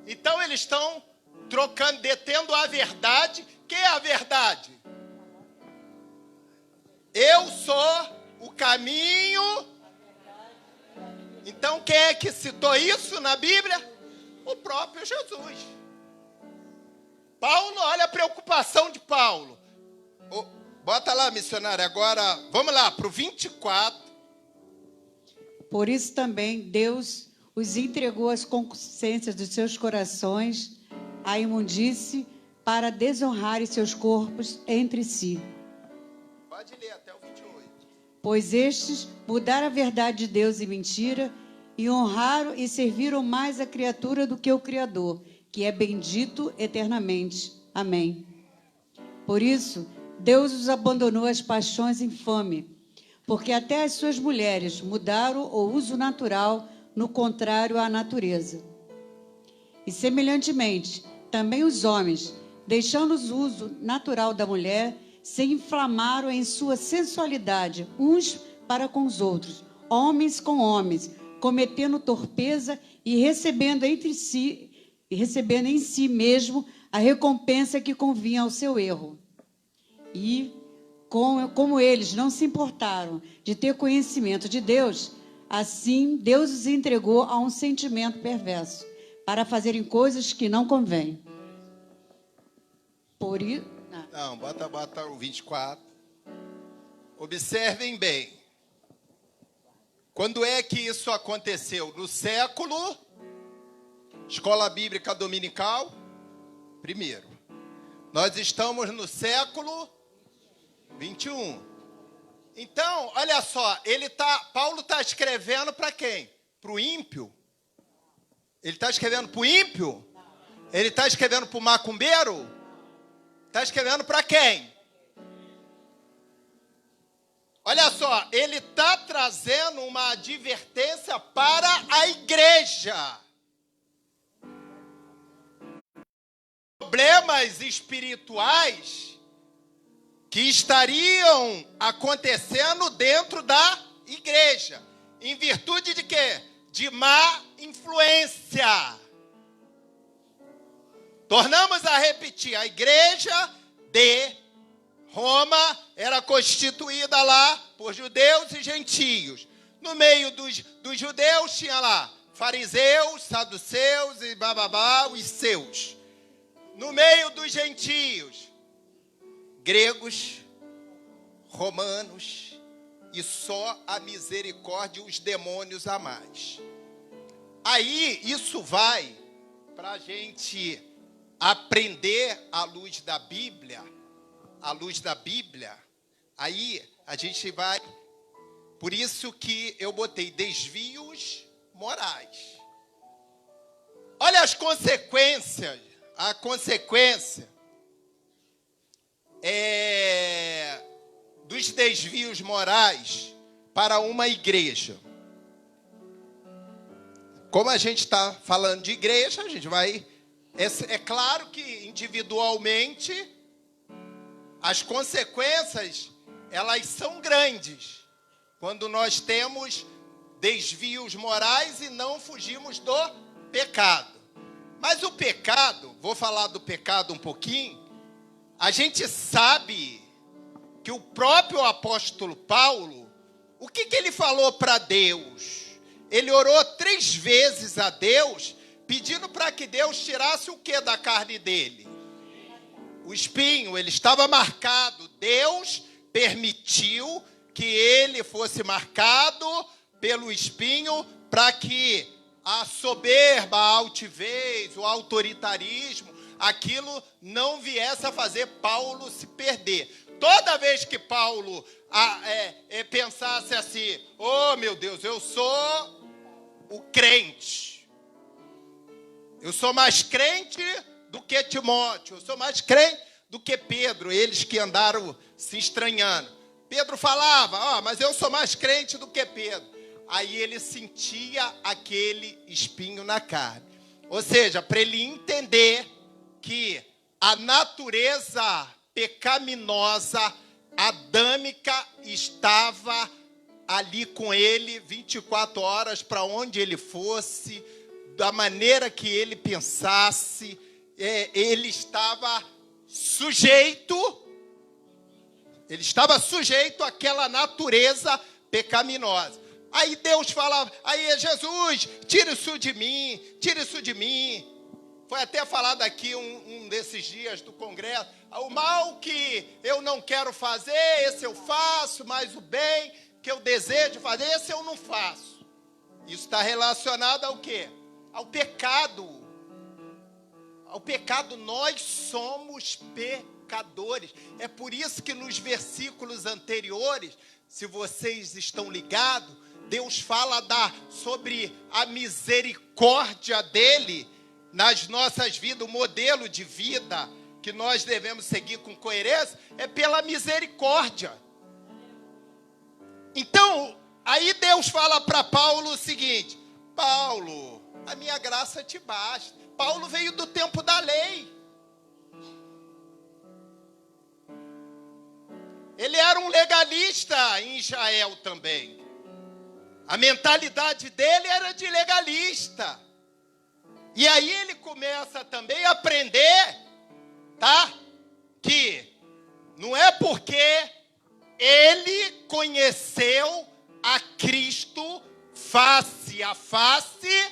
Então eles estão trocando, detendo a verdade. Que é a verdade? Eu sou o caminho. Então quem é que citou isso na Bíblia? O próprio Jesus. Paulo, olha a preocupação de Paulo. Bota lá, missionário, agora, vamos lá, para o 24. Por isso também Deus os entregou às consciências dos seus corações, à imundície, para desonrarem seus corpos entre si. Pode ler até o 28. Pois estes mudaram a verdade de Deus em mentira e honraram e serviram mais a criatura do que o Criador, que é bendito eternamente. Amém. Por isso, Deus os abandonou às paixões infames, porque até as suas mulheres mudaram o uso natural no contrário à natureza. E semelhantemente, também os homens, deixando o uso natural da mulher, se inflamaram em sua sensualidade, uns para com os outros, homens com homens, cometendo torpeza e recebendo em si mesmo a recompensa que convinha ao seu erro. E, como eles não se importaram de ter conhecimento de Deus, assim Deus os entregou a um sentimento perverso, para fazerem coisas que não convêm. Por isso... Não, bota o 24. Observem bem. Quando é que isso aconteceu? No século... Escola Bíblica Dominical, primeiro. Nós estamos no século 21. Então, olha só, Paulo está escrevendo para quem? Para o ímpio? Ele está escrevendo para o ímpio? Ele está escrevendo para o macumbeiro? Está escrevendo para quem? Olha só, ele está trazendo uma advertência para a igreja. Problemas espirituais que estariam acontecendo dentro da igreja. Em virtude de quê? De má influência. Tornamos a repetir, a igreja de Roma era constituída lá por judeus e gentios. No meio dos judeus tinha lá fariseus, saduceus e bababá, os seus. No meio dos gentios, gregos, romanos e só a misericórdia e os demônios a mais. Aí isso vai para a gente aprender à luz da Bíblia, aí a gente vai, por isso que eu botei desvios morais. Olha as consequências, a consequência dos desvios morais para uma igreja. Como a gente está falando de igreja, a gente vai... É claro que individualmente as consequências, elas são grandes. Quando nós temos desvios morais e não fugimos do pecado. Mas o pecado, vou falar do pecado um pouquinho, a gente sabe que o próprio apóstolo Paulo, o que ele falou para Deus? Ele orou 3 vezes a Deus, pedindo para que Deus tirasse o que da carne dele? O espinho, ele estava marcado. Deus permitiu que ele fosse marcado pelo espinho para que a soberba, a altivez, o autoritarismo, aquilo não viesse a fazer Paulo se perder. Toda vez que Paulo pensasse assim, oh meu Deus, eu sou o crente, eu sou mais crente do que Timóteo, eu sou mais crente do que Pedro, eles que andaram se estranhando. Pedro falava, mas eu sou mais crente do que Pedro. Aí ele sentia aquele espinho na carne. Ou seja, para ele entender que a natureza pecaminosa adâmica estava ali com ele 24 horas, para onde ele fosse, da maneira que ele pensasse, ele estava sujeito àquela natureza pecaminosa. Aí Deus fala, aí Jesus, tira isso de mim. Foi até falado aqui um desses dias do congresso, o mal que eu não quero fazer, esse eu faço, mas o bem que eu desejo fazer, esse eu não faço. Isso está relacionado ao quê? Ao pecado. Ao pecado, nós somos pecadores. É por isso que nos versículos anteriores, se vocês estão ligados, Deus fala sobre a misericórdia dele nas nossas vidas, o modelo de vida que nós devemos seguir com coerência é pela misericórdia. Então, aí Deus fala para Paulo o seguinte: Paulo, a minha graça te basta. Paulo veio do tempo da lei. Ele era um legalista em Israel também. A mentalidade dele era de legalista. E aí ele começa também a aprender, tá? Que não é porque ele conheceu a Cristo face a face,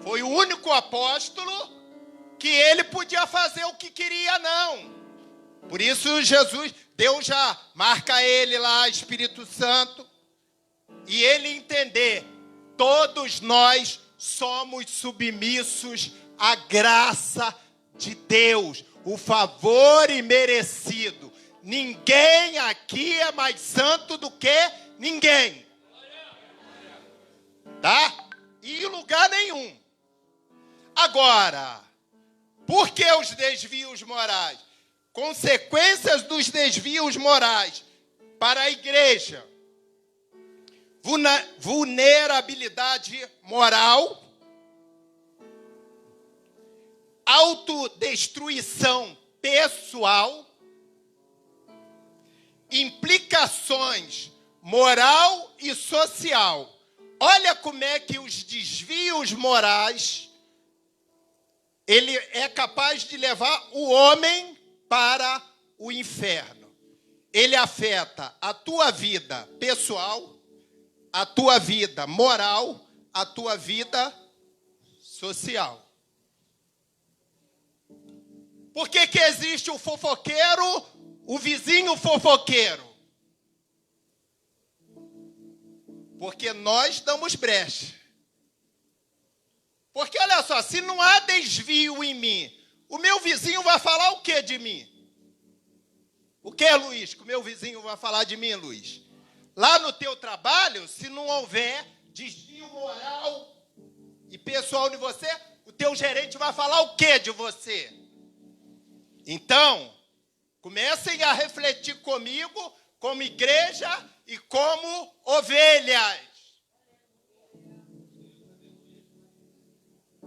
foi o único apóstolo, que ele podia fazer o que queria, não. Por isso Deus já marca ele lá, Espírito Santo, e ele entender, todos nós somos submissos à graça de Deus, o favor imerecido. Ninguém aqui é mais santo do que ninguém. Tá? E em lugar nenhum. Agora, por que os desvios morais? Consequências dos desvios morais para a igreja: vulnerabilidade moral, autodestruição pessoal, implicações moral e social. Olha como é que os desvios morais, ele é capaz de levar o homem para o inferno. Ele afeta a tua vida pessoal, a tua vida moral, a tua vida social. Por que que existe o fofoqueiro, o vizinho fofoqueiro? Porque nós damos brecha. Porque olha só, se não há desvio em mim, o meu vizinho vai falar o que de mim? O que, Luiz? Que o meu vizinho vai falar de mim, Luiz? Lá no teu trabalho, se não houver desvio moral e pessoal de você, o teu gerente vai falar o que de você? Então, comecem a refletir comigo, como igreja e como ovelhas.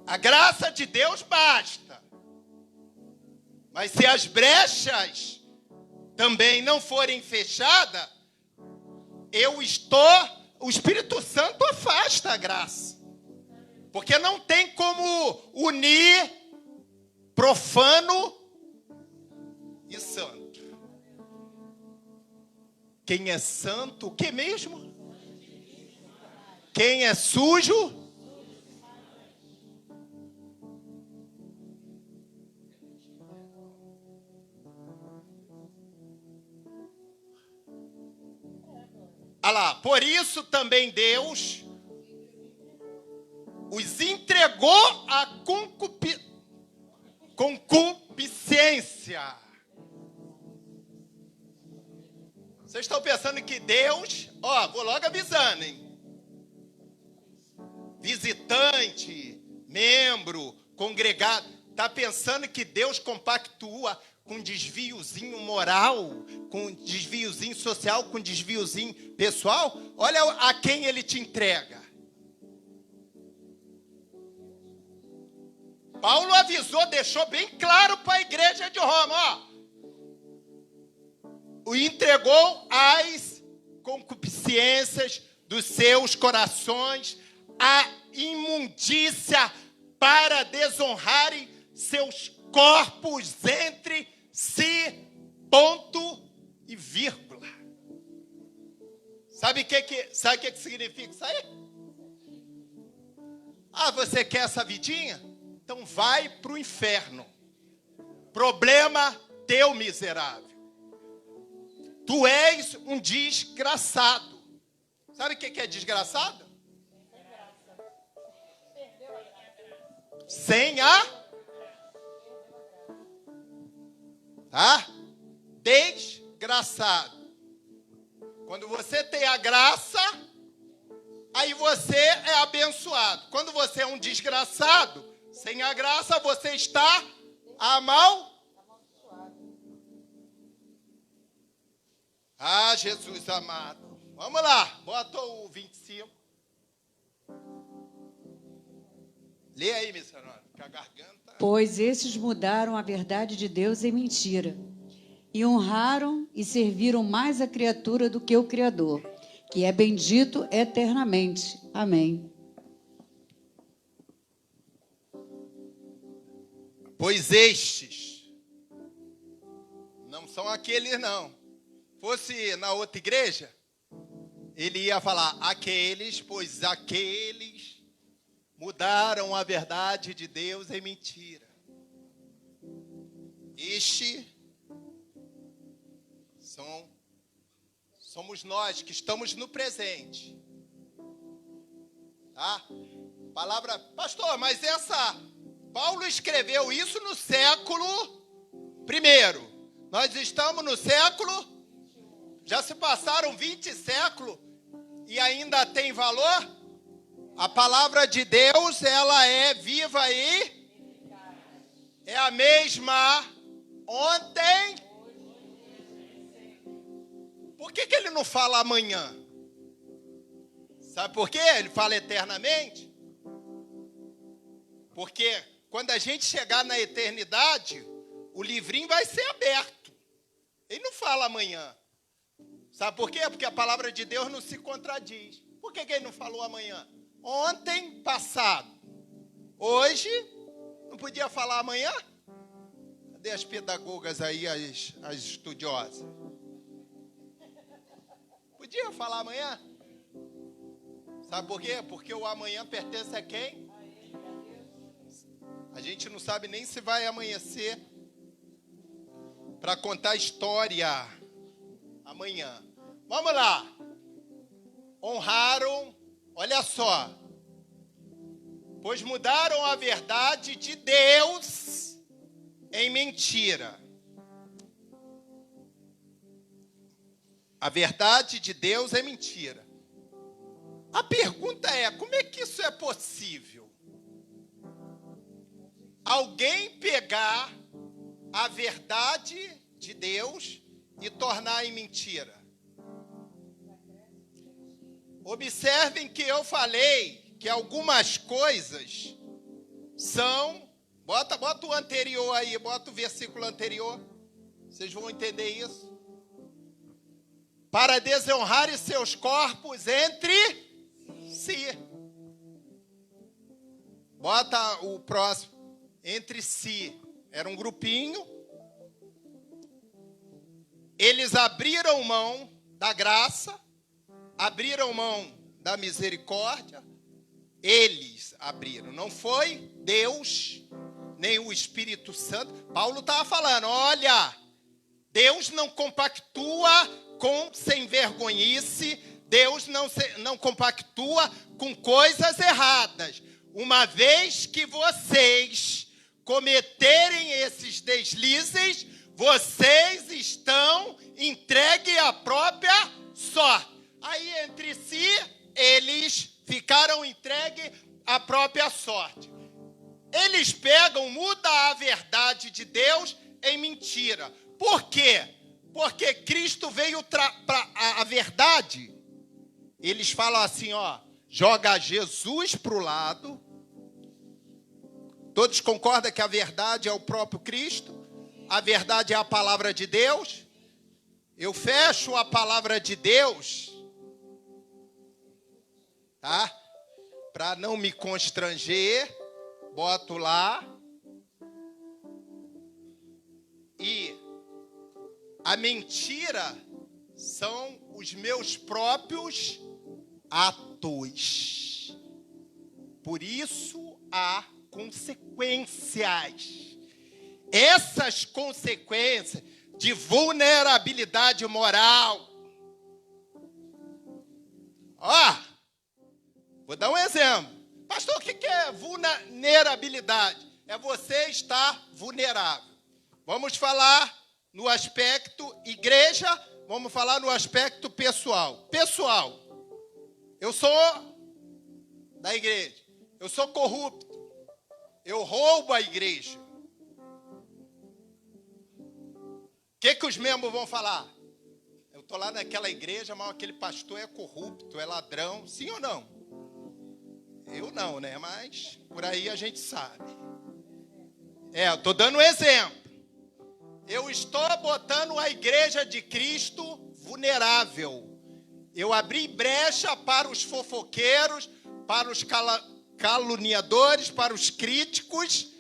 A graça de Deus basta. Mas se as brechas também não forem fechadas, o Espírito Santo afasta a graça. Porque não tem como unir profano e santo. Quem é santo, o que mesmo? Quem é sujo? Olha lá, por isso também Deus os entregou à concupiscência. Vocês estão pensando que Deus, vou logo avisando, hein? Visitante, membro, congregado, está pensando que Deus compactua com desviozinho moral, com desviozinho social, com desviozinho pessoal? Olha a quem ele te entrega. Paulo avisou, deixou bem claro para a igreja de Roma, o entregou às concupiscências dos seus corações, à imundícia, para desonrarem seus corpos entre si, ponto e vírgula. Sabe o que significa isso aí? Ah, você quer essa vidinha? Então vai para o inferno. Problema teu, miserável. Tu és um desgraçado. Sabe o que é desgraçado? Sem a... Tá? Desgraçado. Quando você tem a graça, aí você é abençoado. Quando você é um desgraçado, sem a graça, você está amaldiçoado. Ah, Jesus amado. Vamos lá, bota o 25. Lê aí, missionário, que a garganta... Pois esses mudaram a verdade de Deus em mentira, e honraram e serviram mais a criatura do que o Criador, que é bendito eternamente. Amém. Pois estes não são aqueles, não. Fosse na outra igreja, ele ia falar aqueles, pois aqueles mudaram a verdade de Deus em mentira. Somos nós que estamos no presente. Tá? Palavra, pastor, mas Paulo escreveu isso no século I. Nós estamos no século, já se passaram 20 séculos e ainda tem valor? A palavra de Deus, ela é viva e é a mesma ontem. Por que ele não fala amanhã? Sabe por quê? Ele fala eternamente. Porque quando a gente chegar na eternidade, o livrinho vai ser aberto. Ele não fala amanhã. Sabe por quê? Porque a palavra de Deus não se contradiz. Por que ele não falou amanhã? Ontem, passado. Hoje, não podia falar amanhã? Cadê as pedagogas aí, as estudiosas? Podia falar amanhã? Sabe por quê? Porque o amanhã pertence a quem? A gente não sabe nem se vai amanhecer para contar história amanhã. Vamos lá. Honraram, olha só. Pois mudaram a verdade de Deus em mentira. A verdade de Deus é mentira. A pergunta é, como é que isso é possível? Alguém pegar a verdade de Deus e tornar em mentira. Observem que eu falei que algumas coisas são... Bota o anterior aí, bota o versículo anterior. Vocês vão entender isso. Para desonrarem seus corpos entre si. Bota o próximo. Entre si. Era um grupinho. Eles abriram mão da graça, abriram mão da misericórdia. Eles abriram. Não foi Deus, nem o Espírito Santo. Paulo estava falando, olha, Deus não compactua com sem vergonhice, Deus não compactua com coisas erradas. Uma vez que vocês cometerem esses deslizes, vocês estão entregues à própria sorte. Aí, entre si, eles ficaram entregues à própria sorte. Eles pegam, mudam a verdade de Deus em mentira. Por quê? Porque Cristo veio para a verdade. Eles falam assim, ó, joga Jesus para o lado. Todos concordam que a verdade é o próprio Cristo? A verdade é a palavra de Deus? Eu fecho a palavra de Deus, tá? Para não me constranger, boto lá. E a mentira são os meus próprios atos. Por isso há consequências. Essas consequências de vulnerabilidade moral. Vou dar um exemplo. Pastor, o que é vulnerabilidade? É você estar vulnerável. Vamos falar no aspecto igreja, vamos falar no aspecto pessoal. Pessoal, eu sou da igreja, eu sou corrupto, eu roubo a igreja. O que os membros vão falar? Eu estou lá naquela igreja, mas aquele pastor é corrupto, é ladrão. Sim ou não? Eu não, né? Mas por aí a gente sabe. Eu estou dando um exemplo. Eu estou botando a igreja de Cristo vulnerável. Eu abri brecha para os fofoqueiros, para os caluniadores, para os críticos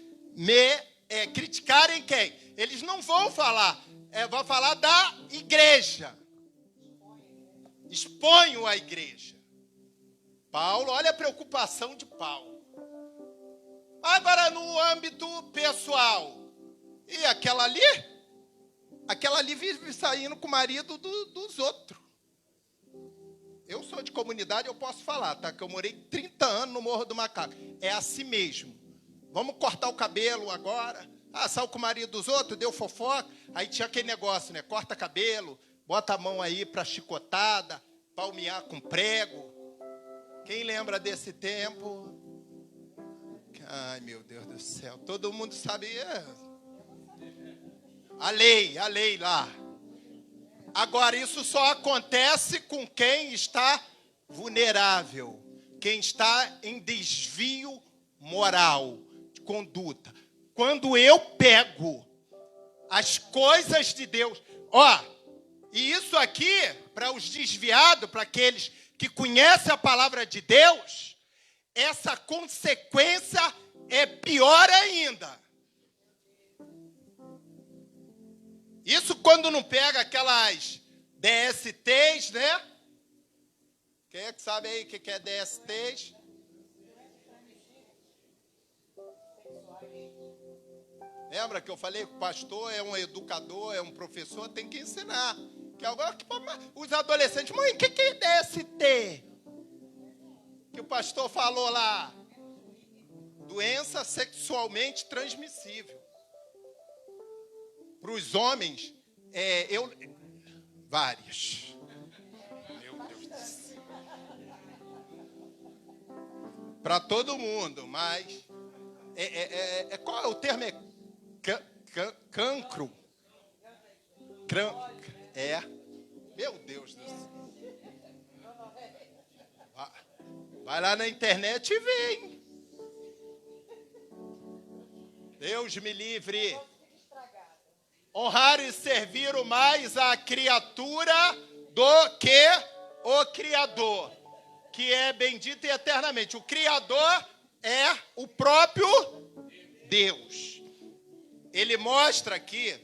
criticarem quem? Eles não vão falar. Vai falar da igreja. Exponho a igreja. Paulo, olha a preocupação de Paulo. Agora no âmbito pessoal. E aquela ali vive saindo com o marido dos outros. Eu sou de comunidade, eu posso falar, tá? Que eu morei 30 anos no Morro do Macaco. É assim mesmo. Vamos cortar o cabelo agora. Saiu com o marido dos outros, deu fofoca. Aí tinha aquele negócio, né? Corta cabelo, bota a mão aí para chicotada, palmear com prego. Quem lembra desse tempo? Ai, meu Deus do céu. Todo mundo sabia. A lei lá. Agora, isso só acontece com quem está vulnerável. Quem está em desvio moral, de conduta. Quando eu pego as coisas de Deus... E isso aqui, para os desviados, para aqueles que conhecem a palavra de Deus, essa consequência é pior ainda. Isso quando não pega aquelas DSTs, né? Quem é que sabe aí o que é DSTs? Lembra que eu falei que o pastor é um educador, é um professor, tem que ensinar. Que agora os adolescentes, mãe, o que é DST? Que o pastor falou lá. Doença sexualmente transmissível. Para os homens, várias. Meu Deus do céu. Para todo mundo, mas... qual é o termo? Cancro. Meu Deus do céu. Vai lá na internet e vê, hein? Deus me livre. Honrar e servir mais a criatura do que o Criador, que é bendito eternamente. O Criador é o próprio Deus. Ele mostra aqui,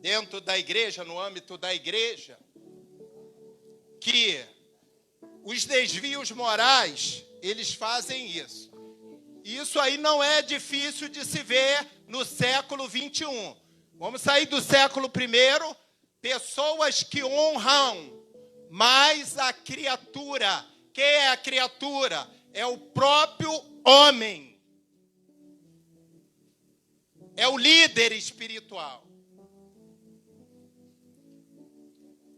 dentro da igreja, no âmbito da igreja, que os desvios morais, eles fazem isso. Isso aí não é difícil de se ver no século 21. Vamos sair do século I, pessoas que honram mais a criatura. Quem é a criatura? É o próprio homem. É o líder espiritual.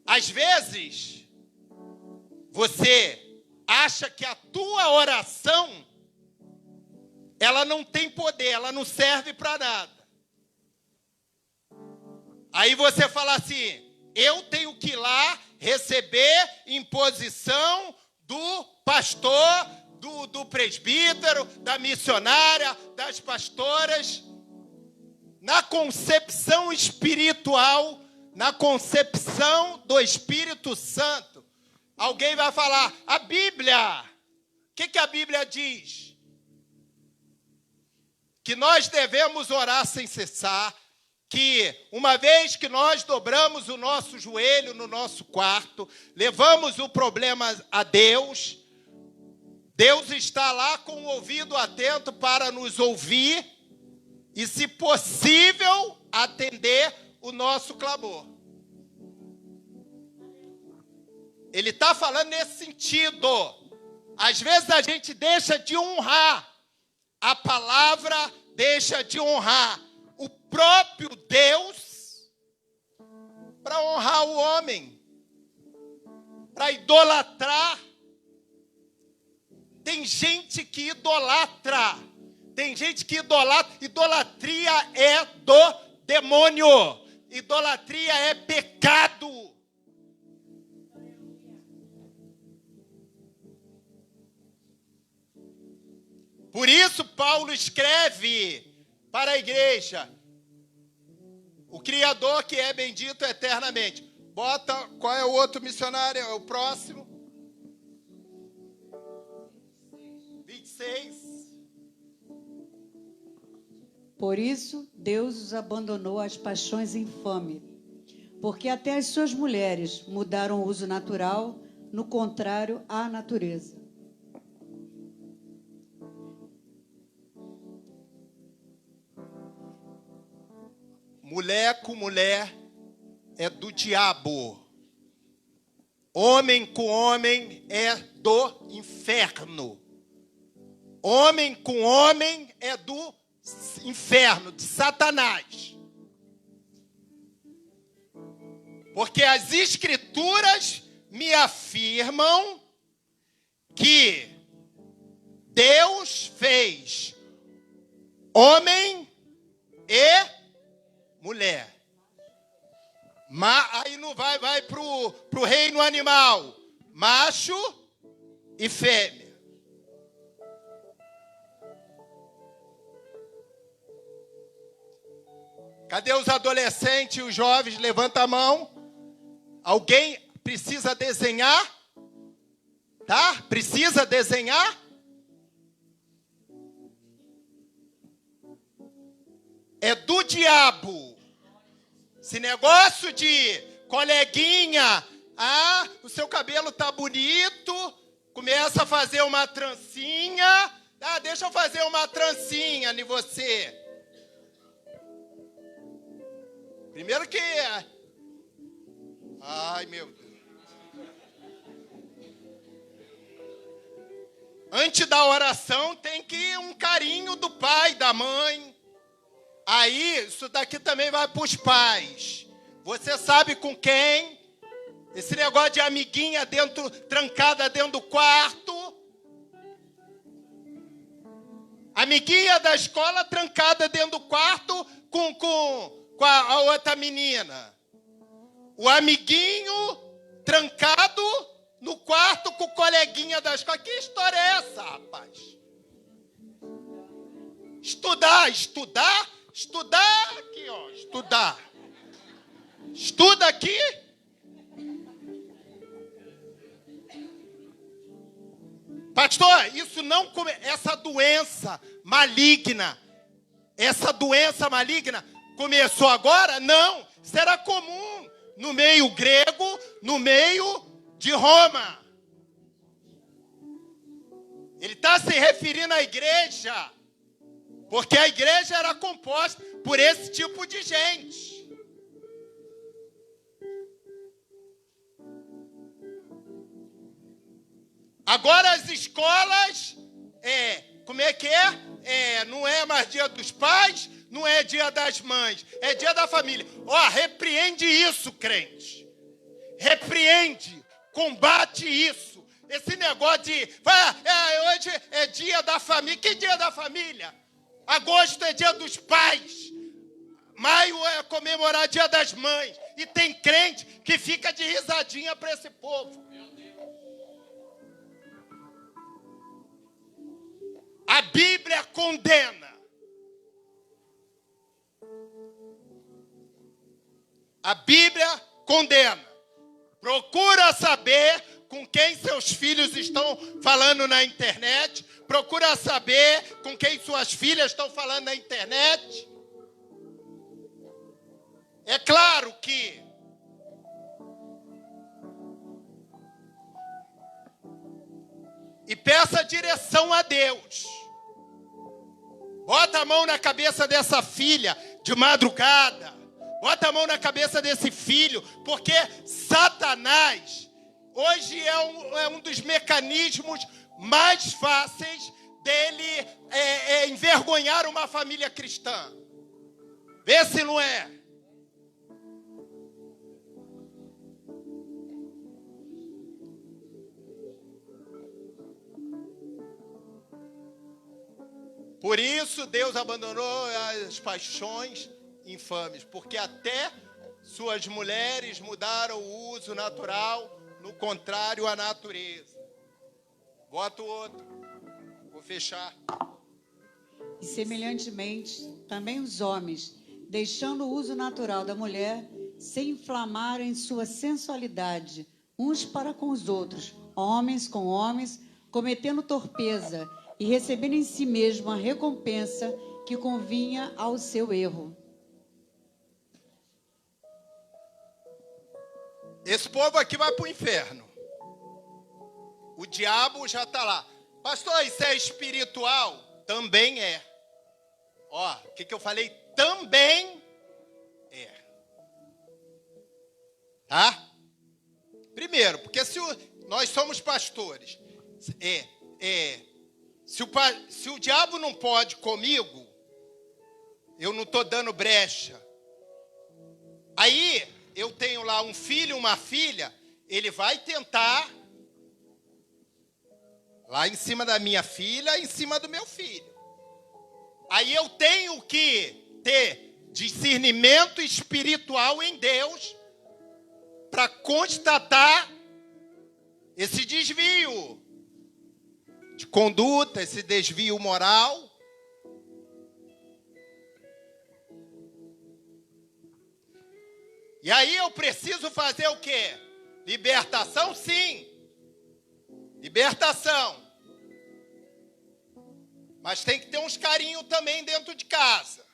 Às vezes, você acha que a tua oração, ela não tem poder, ela não serve para nada. Aí você fala assim, eu tenho que ir lá receber imposição do pastor, do presbítero, da missionária, das pastoras. Na concepção espiritual, na concepção do Espírito Santo. Alguém vai falar, a Bíblia, o que a Bíblia diz? Que nós devemos orar sem cessar, que uma vez que nós dobramos o nosso joelho no nosso quarto, levamos o problema a Deus, Deus está lá com o ouvido atento para nos ouvir e, se possível, atender o nosso clamor. Ele está falando nesse sentido. Às vezes a gente deixa de honrar, a palavra deixa de honrar o próprio Deus para honrar o homem, para idolatrar. Tem gente que idolatra, tem gente que idolatra. Idolatria é do demônio, idolatria é pecado. Por isso Paulo escreve para a igreja, o Criador que é bendito eternamente. Bota, qual é o outro missionário? É o próximo. 26. Por isso, Deus os abandonou às paixões infames, porque até as suas mulheres mudaram o uso natural, no contrário à natureza. Mulher com mulher é do diabo. Homem com homem é do inferno. Homem com homem é do inferno, de Satanás. Porque as Escrituras me afirmam que Deus fez homem e mulher. Aí não vai pro reino animal. Macho e fêmea. Cadê os adolescentes e os jovens? Levanta a mão. Alguém precisa desenhar? Tá? Precisa desenhar? É do diabo. Esse negócio de coleguinha, o seu cabelo tá bonito, começa a fazer uma trancinha, deixa eu fazer uma trancinha em você. Primeiro que... Ai, meu Deus. Antes da oração tem que um carinho do pai, da mãe. Aí, isso daqui também vai para os pais. Você sabe com quem? Esse negócio de amiguinha trancada dentro do quarto. Amiguinha da escola trancada dentro do quarto com a outra menina. O amiguinho trancado no quarto com o coleguinha da escola. Que história é essa, rapaz? Estudar aqui, ó. Estudar. Estuda aqui. Pastor, isso não... Essa doença maligna começou agora? Não. Isso era comum no meio grego, no meio de Roma. Ele está se referindo à igreja, porque a igreja era composta por esse tipo de gente. Agora as escolas, como é que é? Não é mais dia dos pais, não é dia das mães, é dia da família. Repreende isso, crente. Repreende, combate isso. Esse negócio de, hoje é dia da família. Que dia da família? Agosto é dia dos pais. Maio é comemorar dia das mães. E tem crente que fica de risadinha para esse povo. A Bíblia condena. A Bíblia condena. Procura saber com quem seus filhos estão falando na internet. Procura saber com quem suas filhas estão falando na internet. É claro que e peça direção a Deus. Bota a mão na cabeça dessa filha de madrugada. Bota a mão na cabeça desse filho, porque Satanás hoje é um dos mecanismos mais fáceis dele envergonhar uma família cristã. Vê se não é. Por isso Deus abandonou as paixões infames, porque até suas mulheres mudaram o uso natural, no contrário à natureza. Bota o outro. Vou fechar. E semelhantemente, também os homens, deixando o uso natural da mulher, se inflamaram em sua sensualidade, uns para com os outros, homens com homens, cometendo torpeza e recebendo em si mesmo a recompensa que convinha ao seu erro. Esse povo aqui vai para o inferno. O diabo já está lá. Pastor, isso é espiritual? Também é. Ó, o que eu falei? Também é. Tá? Primeiro, porque nós somos pastores. Se o diabo não pode comigo, eu não estou dando brecha. Aí eu tenho lá um filho, uma filha, ele vai tentar lá em cima da minha filha, em cima do meu filho. Aí eu tenho que ter discernimento espiritual em Deus para constatar esse desvio de conduta, esse desvio moral. E aí eu preciso fazer o quê? Libertação, sim. Libertação. Mas tem que ter uns carinhos também dentro de casa.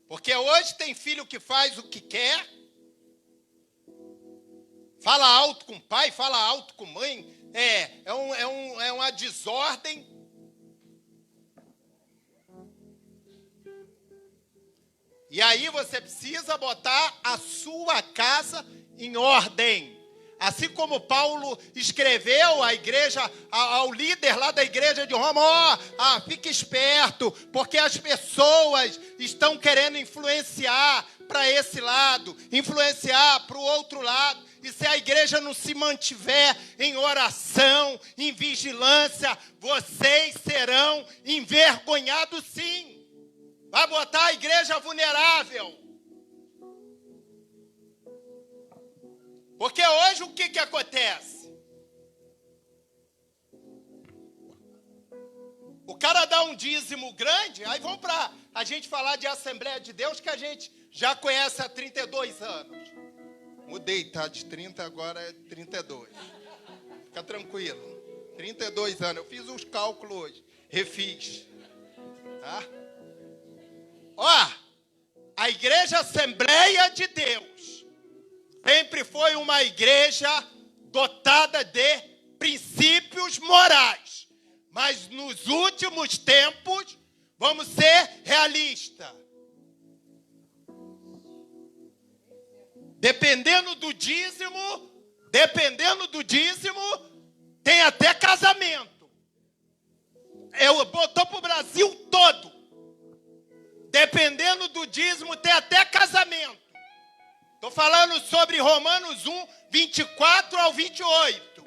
Porque hoje tem filho que faz o que quer. Fala alto com o pai, fala alto com a mãe. É uma desordem. E aí você precisa botar a sua casa em ordem. Assim como Paulo escreveu à igreja, ao líder lá da igreja de Roma, fique esperto, porque as pessoas estão querendo influenciar para esse lado, influenciar para o outro lado. E se a igreja não se mantiver em oração, em vigilância, vocês serão envergonhados sim. Vai botar a igreja vulnerável. Porque hoje o que acontece? O cara dá um dízimo grande, aí vamos para a gente falar de Assembleia de Deus, que a gente já conhece há 32 anos. Mudei, tá? De 30 agora é 32. Fica tranquilo. 32 anos. Eu fiz uns cálculos hoje. Refiz. Tá? Ó, a igreja Assembleia de Deus sempre foi uma igreja dotada de princípios morais. Mas nos últimos tempos, vamos ser realistas. Dependendo do dízimo, tem até casamento. Eu botou para o Brasil todo. Dependendo do dízimo, tem até casamento. Estou falando sobre Romanos 1, 24 ao 28.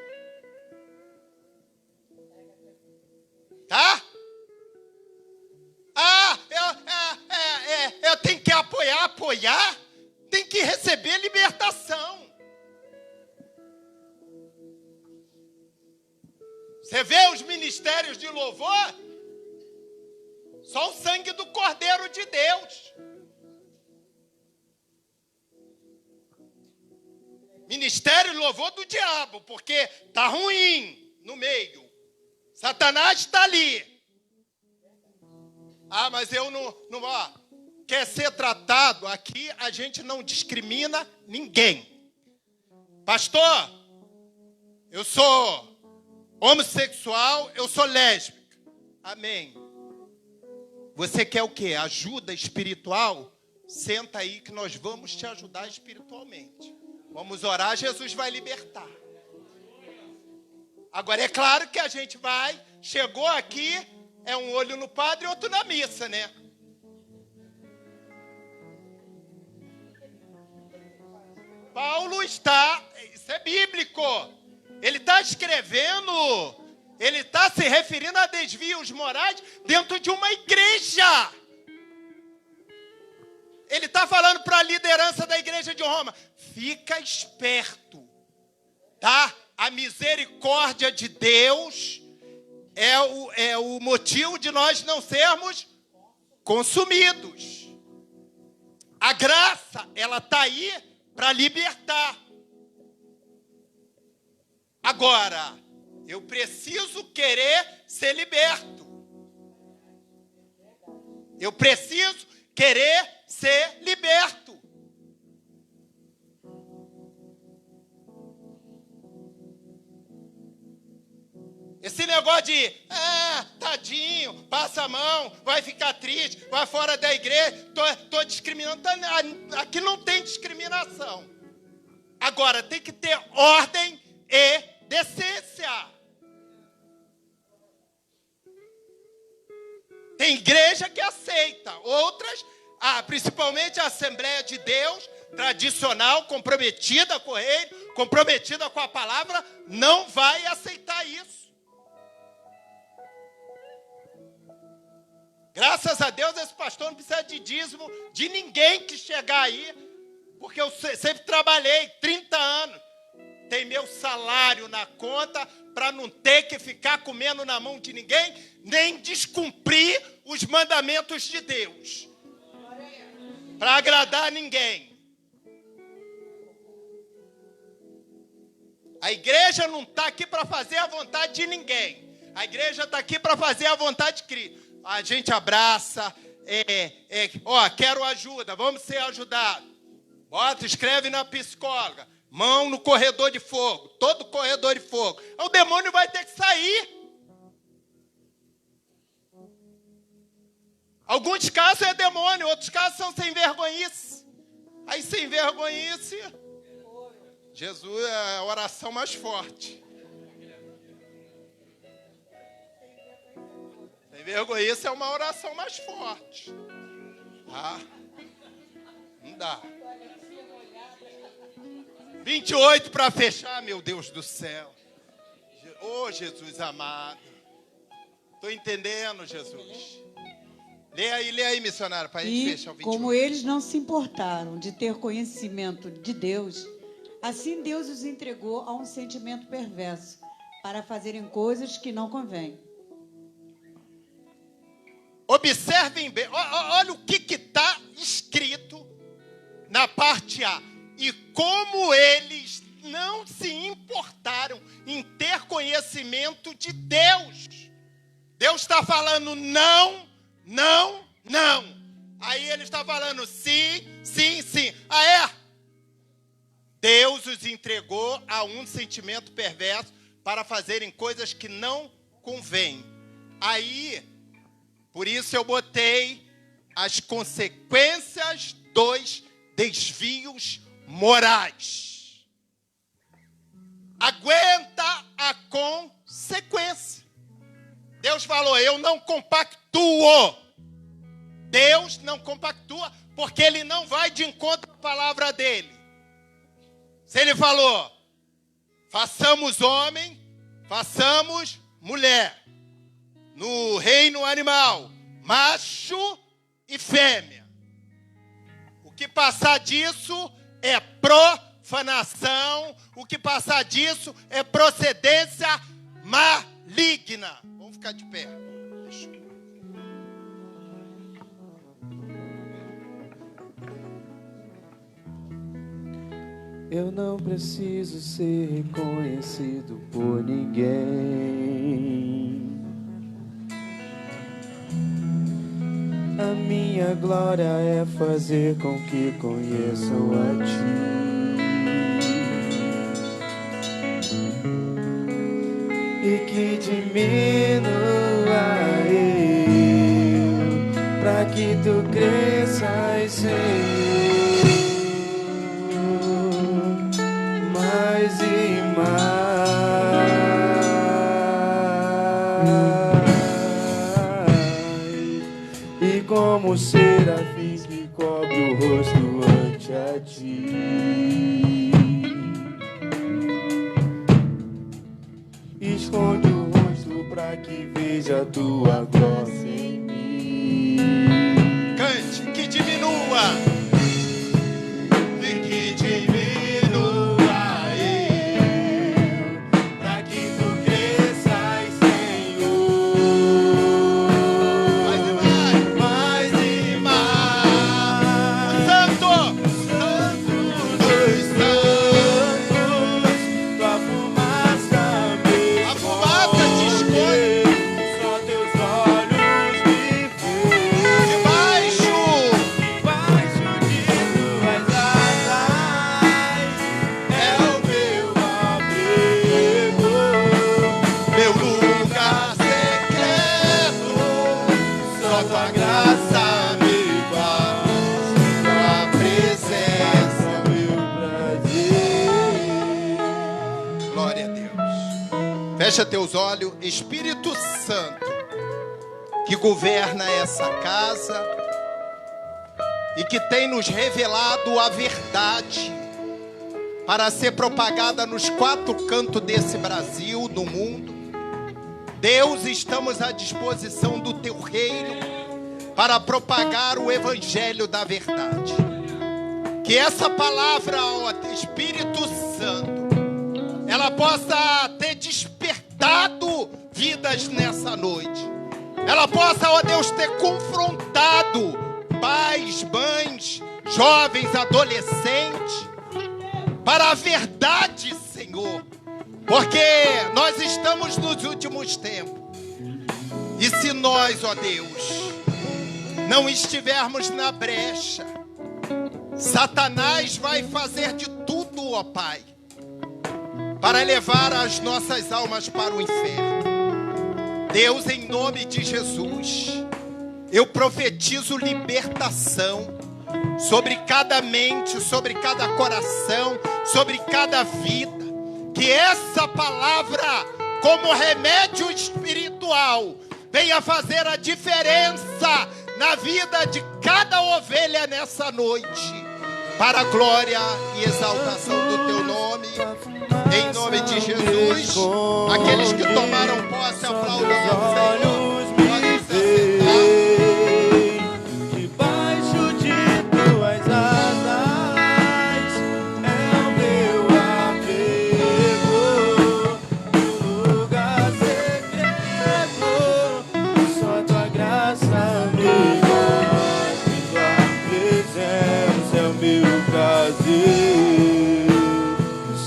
Tá? Eu tenho que apoiar. Tem que receber libertação. Você vê os ministérios de louvor? Só o sangue do Cordeiro de Deus. ministério de louvor do diabo, porque tá ruim no meio. Satanás está ali. Ah, mas eu não ó, quer ser tratado, aqui a gente não discrimina ninguém. Pastor, eu sou homossexual, eu sou lésbica. Amém. Você quer o quê? Ajuda espiritual? Senta aí que nós vamos te ajudar espiritualmente. Vamos orar, Jesus vai libertar. Agora, é claro que a gente vai, chegou aqui, é um olho no padre e outro na missa, né? Paulo está, isso é bíblico, ele está escrevendo, ele está se referindo a desvios morais dentro de uma igreja. Ele está falando para a liderança da igreja de Roma, fica esperto, tá? A misericórdia de Deus é o motivo de nós não sermos consumidos. A graça, ela está aí para libertar. Agora, eu preciso querer ser liberto. Eu preciso querer ser liberto. Esse negócio de, tadinho, passa a mão, vai ficar triste, vai fora da igreja, tô discriminando. Aqui não tem discriminação. Agora, tem que ter ordem e decência. Tem igreja que aceita, outras, principalmente a Assembleia de Deus, tradicional, comprometida com o reino, comprometida com a palavra, não vai aceitar isso. Graças a Deus, esse pastor não precisa de dízimo de ninguém que chegar aí, porque eu sempre trabalhei 30 anos. Tem meu salário na conta para não ter que ficar comendo na mão de ninguém, nem descumprir os mandamentos de Deus, para agradar ninguém. A igreja não está aqui para fazer a vontade de ninguém. A igreja está aqui para fazer a vontade de Cristo. A gente abraça, quero ajuda, vamos ser ajudados. Bota, escreve na psicóloga, mão no corredor de fogo, todo corredor de fogo. O demônio vai ter que sair. Alguns casos é demônio, outros casos são sem vergonhice. Aí sem vergonhice, Jesus é a oração mais forte. Sem vergonhice é uma oração mais forte. Não dá. 28 para fechar, meu Deus do céu. Oh, Jesus amado. Estou entendendo, Jesus. Lê aí, missionário, para a gente fechar o 28. Como eles não se importaram de ter conhecimento de Deus, assim Deus os entregou a um sentimento perverso, para fazerem coisas que não convêm. Observem bem, olha o que está escrito na parte A. E como eles não se importaram em ter conhecimento de Deus. Deus está falando não, não, não. Aí ele está falando sim, sim, sim. Deus os entregou a um sentimento perverso para fazerem coisas que não convêm. Aí, por isso eu botei as consequências dos desvios morais. Aguenta a consequência. Deus falou, eu não compactuo. Deus não compactua, porque ele não vai de encontro à palavra dele. Se ele falou, façamos homem, façamos mulher. No reino animal, macho e fêmea. O que passar disso é profanação, o que passar disso é procedência maligna. Vamos ficar de pé. Eu não preciso ser reconhecido por ninguém. A minha glória é fazer com que conheçam a Ti. E que diminua eu, pra que Tu cresças, Senhor, mais e mais. E como serafim que cobre o rosto ante a Ti, esconde o rosto pra que veja a Tua glória em mim. Cante, que diminua. E que diminua eu, pra que Tu cresças, Senhor, Mais e mais. mais e mais. Santo! Santo dos santos, Tua fumaça me A fumaça te esconde. só Teus olhos me veem. Debaixo. Debaixo de Tuas asas é o meu abrigo, Meu lugar secreto. só Tua graça me basta, Tua presença é meu prazer. Glória a Deus. Fecha teus olhos. Espírito Santo, que governa essa casa e que tem nos revelado a verdade para ser propagada nos 4 cantos desse Brasil, do mundo. Deus, estamos à disposição do Teu reino para propagar o evangelho da verdade. Que essa palavra, ó Espírito Santo, ela possa ter despertado vidas nessa noite. Ela possa, ó Deus, ter confrontado pais, mães, jovens, adolescentes, para a verdade, Senhor. Porque nós estamos nos últimos tempos. E se nós, ó Deus, não estivermos na brecha, Satanás vai fazer de tudo, ó Pai, para levar as nossas almas para o inferno. Deus, em nome de Jesus, eu profetizo libertação sobre cada mente, sobre cada coração, sobre cada vida. Que essa palavra, como remédio espiritual, venha fazer a diferença na vida de cada ovelha nessa noite, para a glória e exaltação do Teu nome, em nome de Jesus. Aqueles que tomaram posse, aplaudam ao Senhor. Podem se assentar. Debaixo de Tuas asas é o meu abrigo, lugar secreto, só Tua graça me basta, Tua presença é o meu prazer.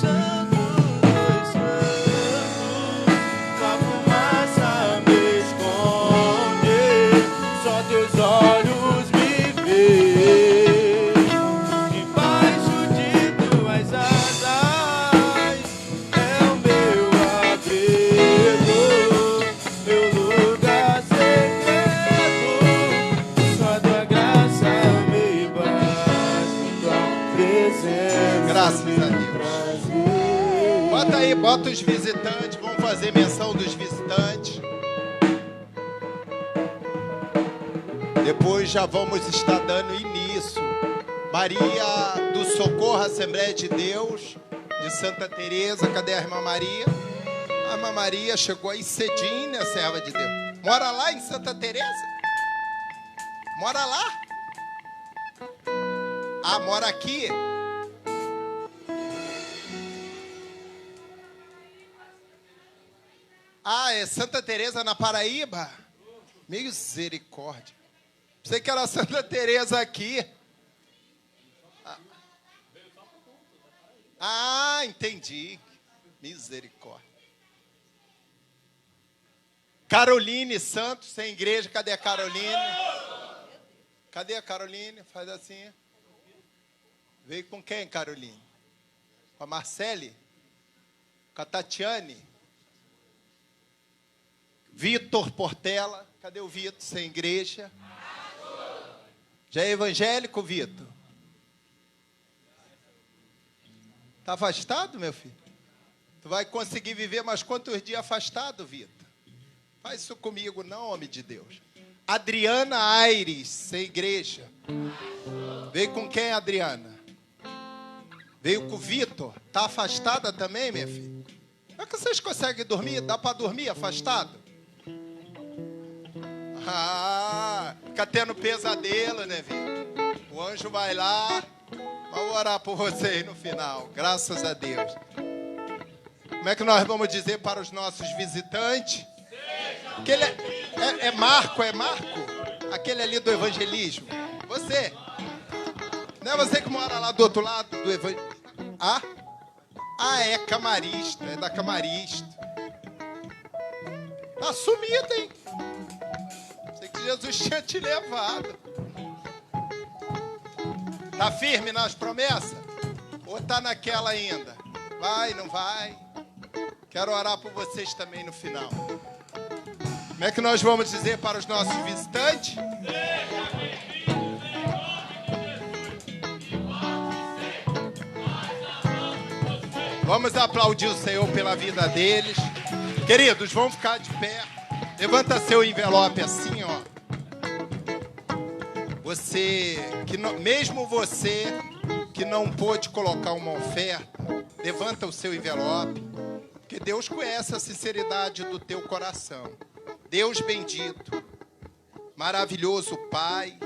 Santo dos santos, Tua fumaça me esconde, só Teus olhos me veem. Debaixo de Tuas asas é o meu abrigo, meu lugar secreto, só Tua graça me basta, Tua presença. Graças a me Deus. prazer. Bota aí, bota os visitantes. Vamos fazer menção dos visitantes. Depois já vamos estar dando início. Maria do Socorro, Assembleia de Deus, de Santa Teresa. Cadê a irmã Maria? A irmã Maria chegou aí cedinho, né, serva de Deus? Mora lá em Santa Teresa? Mora lá? Ah, mora aqui? Ah, é Santa Teresa na Paraíba? Misericórdia. Pensei que era Santa Teresa aqui. Ah, entendi. Misericórdia. Caroline Santos, sem igreja. Cadê a Caroline? Cadê a Caroline? Faz assim. Veio com quem, Caroline? Com a Marcele? Com a Tatiane? Vitor Portela. Cadê o Vitor, sem igreja? Já é evangélico, Vitor? Está afastado, meu filho? Tu vai conseguir viver mais quantos dias afastado, Vitor? Faz isso comigo, não, homem de Deus. Adriana Aires, sem igreja. Veio com quem, Adriana? Veio com o Vitor. Está afastada também, minha filha? Como é que vocês conseguem dormir? Dá para dormir afastado? Ah, fica tendo pesadelo, né, Vitor? O anjo vai lá. Vou orar por vocês no final. Graças a Deus. Como é que nós vamos dizer para os nossos visitantes? Que ele é Marco, é Marco? Aquele ali do evangelismo. Você. Não é você que mora lá do outro lado do evangelismo? Ah? Ah, é camarista. É da camarista. Tá sumido, hein? Sei que Jesus tinha te levado. Tá firme nas promessas? Ou tá naquela ainda? Vai, não vai? Quero orar por vocês também no final. Como é que nós vamos dizer para os nossos visitantes? Vamos aplaudir o Senhor pela vida deles. Queridos, vamos ficar de pé. Levanta seu envelope assim, ó. Você, mesmo você que não pôde colocar uma oferta, levanta o seu envelope, porque Deus conhece a sinceridade do teu coração. Deus bendito, maravilhoso Pai,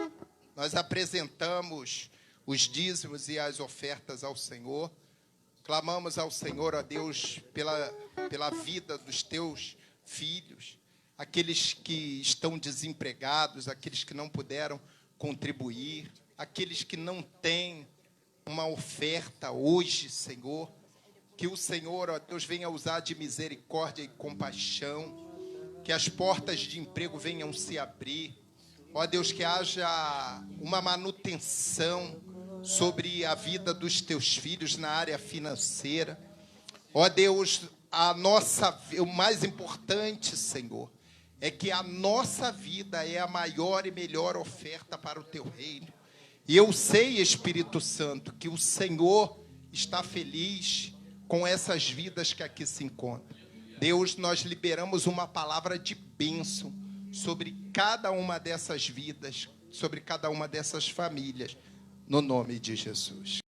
nós apresentamos os dízimos e as ofertas ao Senhor. Clamamos ao Senhor, a Deus, pela vida dos teus filhos, aqueles que estão desempregados, aqueles que não puderam contribuir, aqueles que não têm uma oferta hoje, Senhor, que o Senhor, ó Deus, venha usar de misericórdia e compaixão, que as portas de emprego venham se abrir, ó Deus, que haja uma manutenção sobre a vida dos teus filhos na área financeira, ó Deus, o mais importante, Senhor, é que a nossa vida é a maior e melhor oferta para o teu reino. E eu sei, Espírito Santo, que o Senhor está feliz com essas vidas que aqui se encontram. Deus, nós liberamos uma palavra de bênção sobre cada uma dessas vidas, sobre cada uma dessas famílias, no nome de Jesus.